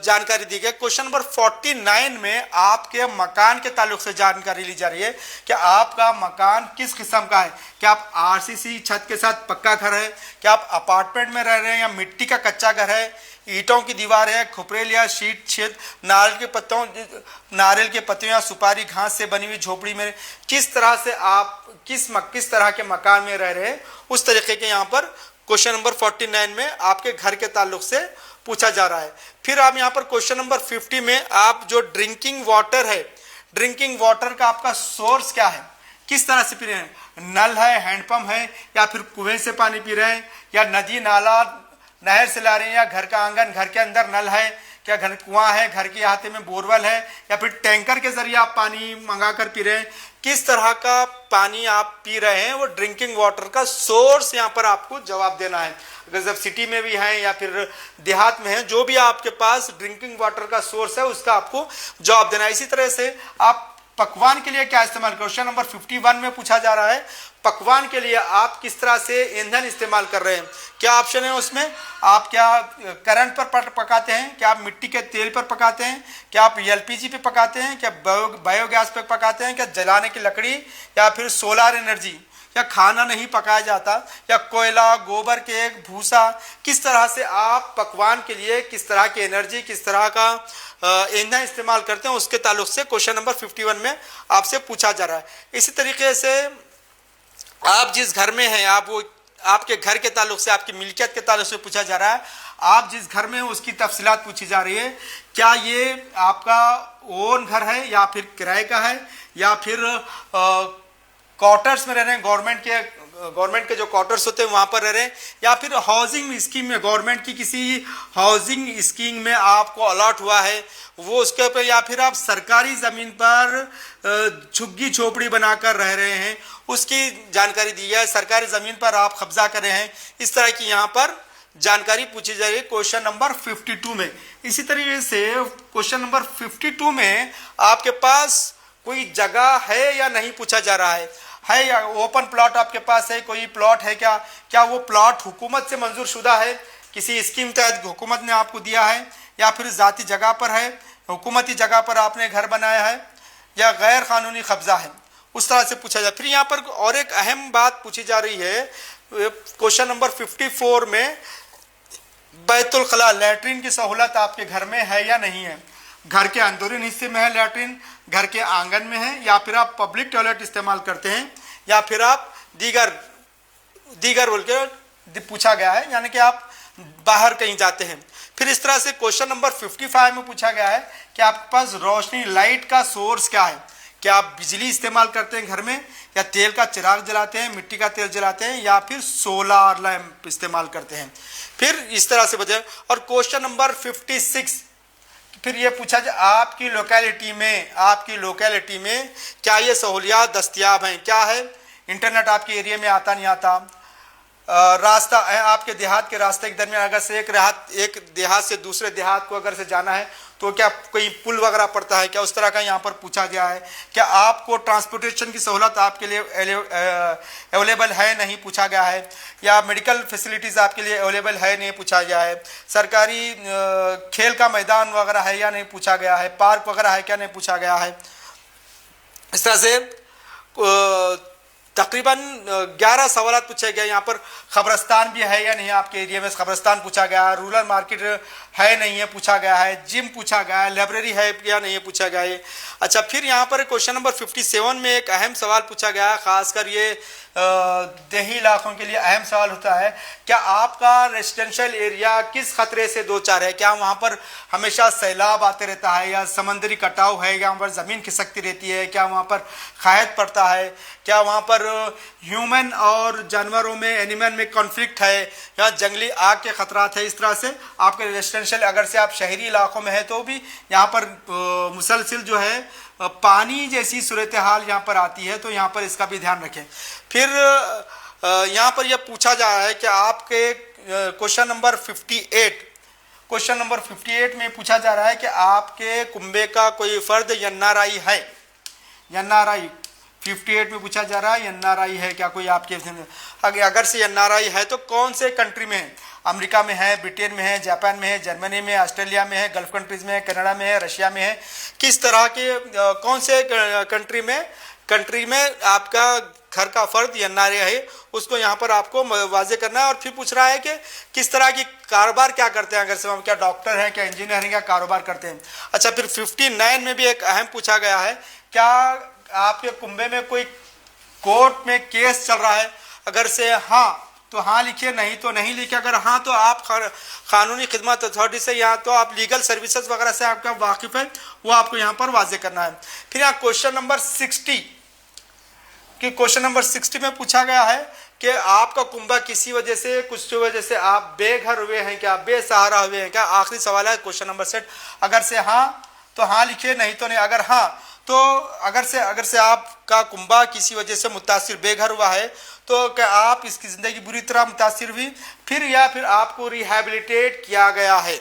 जानकारी दी गई। क्वेश्चन नंबर 49 में आपके मकान के ताल्लुक से जानकारी ली जा रही है कि आपका मकान किस किस्म का है। क्या आप आरसीसी छत के साथ पक्का घर है, क्या आप अपार्टमेंट में रह रहे हैं या मिट्टी का कच्चा घर है, ईंटों की दीवार है, खुपरेल या शीट छेद, नारियल के पत्तों या सुपारी घास से बनी हुई झोपड़ी में, किस तरह से आप किस तरह के मकान में रह रहे हैं, उस तरीके के यहाँ पर क्वेश्चन नंबर 49 में आपके घर के ताल्लुक से पूछा जा रहा है। फिर आप यहाँ पर क्वेश्चन नंबर 50 में आप जो ड्रिंकिंग वाटर है, ड्रिंकिंग वाटर का आपका सोर्स क्या है, किस तरह से पी रहे हैं, नल है, हैंडपंप है, या फिर कुएं से पानी पी रहे हैं, या नदी नाला नहर से ला रहे हैं, या घर का आंगन, घर के अंदर नल है, क्या घर कुआं है, घर के अहाते में बोरवेल है, या फिर टैंकर के जरिए आप पानी मंगा कर पी रहे हैं, किस तरह का पानी आप पी रहे हैं, वो ड्रिंकिंग वाटर का सोर्स यहाँ पर आपको जवाब देना है। अगर जब सिटी में भी हैं या फिर देहात में हैं, जो भी आपके पास ड्रिंकिंग वाटर का सोर्स है उसका आपको जवाब देना है। इसी तरह से आप पकवान के लिए क्या इस्तेमाल, क्वेश्चन नंबर 51 में पूछा जा रहा है, पकवान के लिए आप किस तरह से ईंधन इस्तेमाल कर रहे हैं। क्या ऑप्शन है उसमें, आप क्या करंट पर पकाते हैं, क्या आप मिट्टी के तेल पर पकाते हैं, क्या आप एलपीजी पे पकाते हैं, क्या बायोगैस पे पकाते हैं, क्या जलाने की लकड़ी या फिर सोलार एनर्जी, या खाना नहीं पकाया जाता, या कोयला, गोबर के भूसा, किस तरह से आप पकवान के लिए किस तरह की एनर्जी, किस तरह का ईंधन इस्तेमाल करते हैं, उसके ताल्लुक से क्वेश्चन नंबर 51 में आपसे पूछा जा रहा है। इसी तरीके से आप जिस घर में हैं, आप वो आपके घर के ताल्लुक से, आपकी मिल्कियत के ताल्लुक से पूछा जा रहा है, आप जिस घर में हैं उसकी तफसीलात पूछी जा रही है। क्या ये आपका ओन घर है या फिर किराए का है, या फिर क्वार्टर्स में रह रहे हैं, गवर्नमेंट के जो क्वार्टर्स होते हैं वहां पर रह रहे हैं, या फिर हाउसिंग स्कीम में, गवर्नमेंट की किसी हाउसिंग स्कीम में आपको अलॉट हुआ है वो उसके ऊपर, या फिर आप सरकारी जमीन पर झुग्गी झोपड़ी बनाकर रह रहे हैं, उसकी जानकारी दी है। सरकारी जमीन पर आप कब्जा कर रहे हैं, इस तरह की यहाँ पर जानकारी पूछी जा रही है क्वेश्चन नंबर 52 में। इसी तरीके से क्वेश्चन नंबर 52 में आपके पास कोई जगह है या नहीं पूछा जा रहा है या ओपन प्लॉट आपके पास है, कोई प्लॉट है क्या वो प्लॉट हुकूमत से मंजूर शुदा है, किसी स्कीम तहत हुकूमत ने आपको दिया है, या फिर ज़ाती जगह पर है, हुकूमती जगह पर आपने घर बनाया है, या गैर कानूनी कब्जा है, उस तरह से पूछा जाए। फिर यहाँ पर और एक अहम बात पूछी जा रही है क्वेश्चन नंबर 54 में, बैतुल खला, लैट्रिन की सहूलत आपके घर में है या नहीं है, घर के अंदरूनी हिस्से में है लैट्रिन, घर के आंगन में है, या फिर आप पब्लिक टॉयलेट इस्तेमाल करते हैं, या फिर आप दीगर बोल के पूछा गया है, यानी कि आप बाहर कहीं जाते हैं। फिर इस तरह से क्वेश्चन नंबर 55 में पूछा गया है कि आपके पास रोशनी, लाइट का सोर्स क्या है, क्या आप बिजली इस्तेमाल करते हैं घर में, या तेल का चिराग जलाते हैं, मिट्टी का तेल जलाते हैं, या फिर सोलार लैंप इस्तेमाल करते हैं। फिर इस तरह से बचे। और क्वेश्चन नंबर 56 फिर ये पूछा जाए आपकी लोकेलिटी में क्या ये सहूलियात दस्तयाब हैं, क्या है, इंटरनेट आपके एरिया में आता नहीं आता, रास्ता है आपके देहात के रास्ते के दरमियान, अगर से एक देहात से दूसरे देहात को अगर से जाना है तो क्या कोई पुल वगैरह पड़ता है क्या, उस तरह का यहाँ पर पूछा गया है। क्या आपको ट्रांसपोर्टेशन की सहूलत आपके लिए अवेलेबल है, नहीं पूछा गया है, या मेडिकल फैसिलिटीज़ आपके लिए अवेलेबल है, नहीं पूछा गया है, सरकारी खेल का मैदान वगैरह है या नहीं पूछा गया है, पार्क वगैरह है क्या, नहीं पूछा गया है। इस तरह से तकरीबन 11 सवाल पूछे गए। यहाँ पर खबरस्तान भी है या नहीं आपके एरिया में, खबरस्तान पूछा गया है, रूरल मार्केट है नहीं है पूछा गया है, जिम पूछा गया है, लाइब्रेरी है या नहीं है पूछा गया है। अच्छा, फिर यहाँ पर क्वेश्चन नंबर 57 में एक अहम सवाल पूछा गया है, खासकर ये देही इलाकों के लिए अहम सवाल होता है, क्या आपका रेजिडेंशियल एरिया किस खतरे से दो चार है, क्या वहाँ पर हमेशा सैलाब आते रहता है, या समंदरी कटाव है, या वहाँ पर ज़मीन खिसकती रहती है, क्या वहाँ पर खायत पड़ता है, क्या वहाँ पर ह्यूमन और जानवरों में, एनिमल में कॉन्फ्लिक्ट है, या जंगली आग के खतरात है। इस तरह से आपके रेजिडेंशियल, अगर से आप शहरी इलाकों में है तो भी यहाँ पर मुसलसिल जो है पानी जैसी सूरत हाल यहाँ पर आती है, तो यहाँ पर इसका भी ध्यान रखें। फिर यहाँ पर यह पूछा जा रहा है कि आपके क्वेश्चन नंबर 58 में पूछा जा रहा है कि आपके कुंबे का कोई फर्द एनआरआई है, एनआरआई। 58 में पूछा जा रहा है एनआरआई है क्या कोई आपके, अगर से एनआरआई है तो कौन से कंट्री में है? अमेरिका में है, ब्रिटेन में है, जापान में है, जर्मनी में, ऑस्ट्रेलिया में है, गल्फ कंट्रीज में है, कनाडा में है, रशिया में है, किस तरह के कौन से कंट्री में आपका घर का फर्द एनआरआई है, उसको यहाँ पर आपको वाजे करना है। और फिर पूछ रहा है कि किस तरह की कारोबार क्या करते हैं, अगर से हम क्या डॉक्टर हैं, क्या इंजीनियर हैं, क्या कारोबार करते हैं। अच्छा, फिर 59 में भी एक अहम पूछा गया है, क्या आपके कुंबे में कोई कोर्ट में केस चल रहा है? अगर से हाँ तो हाँ लिखिए, नहीं तो नहीं लिखिए। अगर हाँ तो आप कानूनी खिदमत अथॉरिटी से या तो आप लीगल सर्विसेज वगैरह से आपका वाकिफ है, वो आपको यहाँ पर वाजे करना है। फिर यहाँ क्वेश्चन नंबर 60 में पूछा गया है कि आपका कुंबा किसी वजह से, कुछ वजह से आप बेघर हुए हैं क्या, बेसहारा हुए हैं क्या? आखिरी सवाल है क्वेश्चन नंबर 60। अगर से हाँ तो हाँ लिखिए, नहीं तो नहीं। अगर हाँ तो अगर से आपका कुंबा किसी वजह से मुतासिर बेघर हुआ है तो क्या आप इसकी ज़िंदगी बुरी तरह मुतासिर हुई फिर, या फिर आपको रिहैबिलिटेट किया गया है?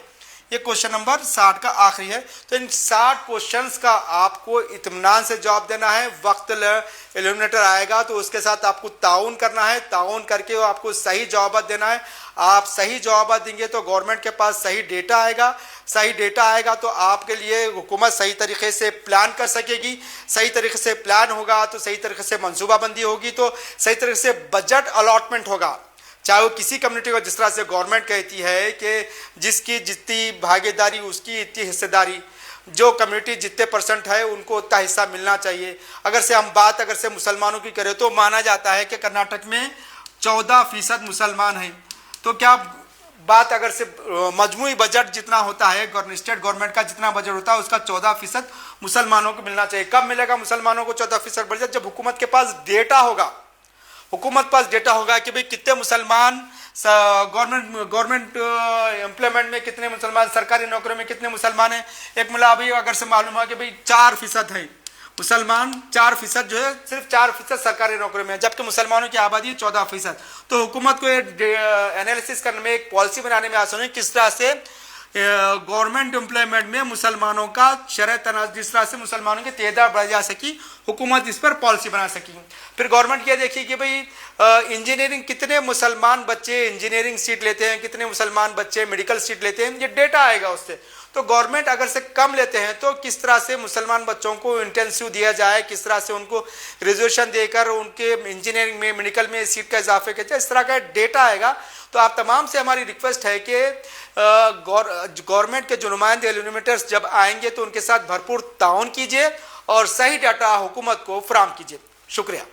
ये क्वेश्चन नंबर 60 का आखिरी है। तो इन 60 क्वेश्चंस का आपको इत्मीनान से जवाब देना है। वक्त एलिमिनेटर आएगा तो उसके साथ आपको ताउन करना है, ताउन करके वो आपको सही जवाब देना है। आप सही जवाब देंगे तो गवर्नमेंट के पास सही डेटा आएगा, सही डेटा आएगा तो आपके लिए हुकूमत सही तरीके से प्लान कर सकेगी, सही तरीके से प्लान होगा तो सही तरीके से मनसूबाबंदी होगी, तो सही तरीके से बजट अलॉटमेंट होगा। चाहे वो किसी कम्युनिटी को, जिस तरह से गवर्नमेंट कहती है कि जिसकी जितनी भागीदारी उसकी इतनी हिस्सेदारी, जो कम्युनिटी जितने % है उनको उतना हिस्सा मिलना चाहिए। अगर से हम बात अगर से मुसलमानों की करें तो माना जाता है कि कर्नाटक में 14% मुसलमान हैं। तो क्या बात अगर से मजमूई बजट जितना होता है, स्टेट गवर्नमेंट का जितना बजट होता है उसका 14% मुसलमानों को मिलना चाहिए। कब मिलेगा मुसलमानों को 14% बजट? जब हुकूमत के पास डेटा होगा, हुकूमत पास डेटा होगा कि भाई कितने मुसलमान गवर्नमेंट एम्प्लॉयमेंट में, कितने मुसलमान सरकारी नौकरियों में, कितने मुसलमान हैं। एक मतलब अभी अगर से मालूम है कि भाई 4% है मुसलमान, 4% जो है सिर्फ 4% सरकारी नौकरी में है, जबकि मुसलमानों की आबादी 14%। तो हुकूमत को एनालिसिस करने में, एक पॉलिसी बनाने में आसान है किस तरह से गवर्नमेंट एम्प्लॉयमेंट में मुसलमानों का शरह तनाज़, जिस तरह से मुसलमानों की तादाद बढ़ जा सकी, हुकूमत इस पर पॉलिसी बना सकी। फिर गवर्नमेंट ये देखी कि भाई इंजीनियरिंग, कितने मुसलमान बच्चे इंजीनियरिंग सीट लेते हैं, कितने मुसलमान बच्चे मेडिकल सीट लेते हैं, ये डेटा आएगा उससे। तो गवर्नमेंट अगर से कम लेते हैं तो किस तरह से मुसलमान बच्चों को इंटेंसिव दिया जाए, किस तरह से उनको रिजर्वेशन देकर उनके इंजीनियरिंग में, मेडिकल में सीट का इजाफे किया जाए, इस तरह का डेटा आएगा। तो आप तमाम से हमारी रिक्वेस्ट है कि गवर्नमेंट के जो नुमाइंदे एलिमिनेटर्स जब आएंगे तो उनके साथ भरपूर ताउन कीजिए और सही डाटा हुकूमत को फराहम कीजिए। शुक्रिया।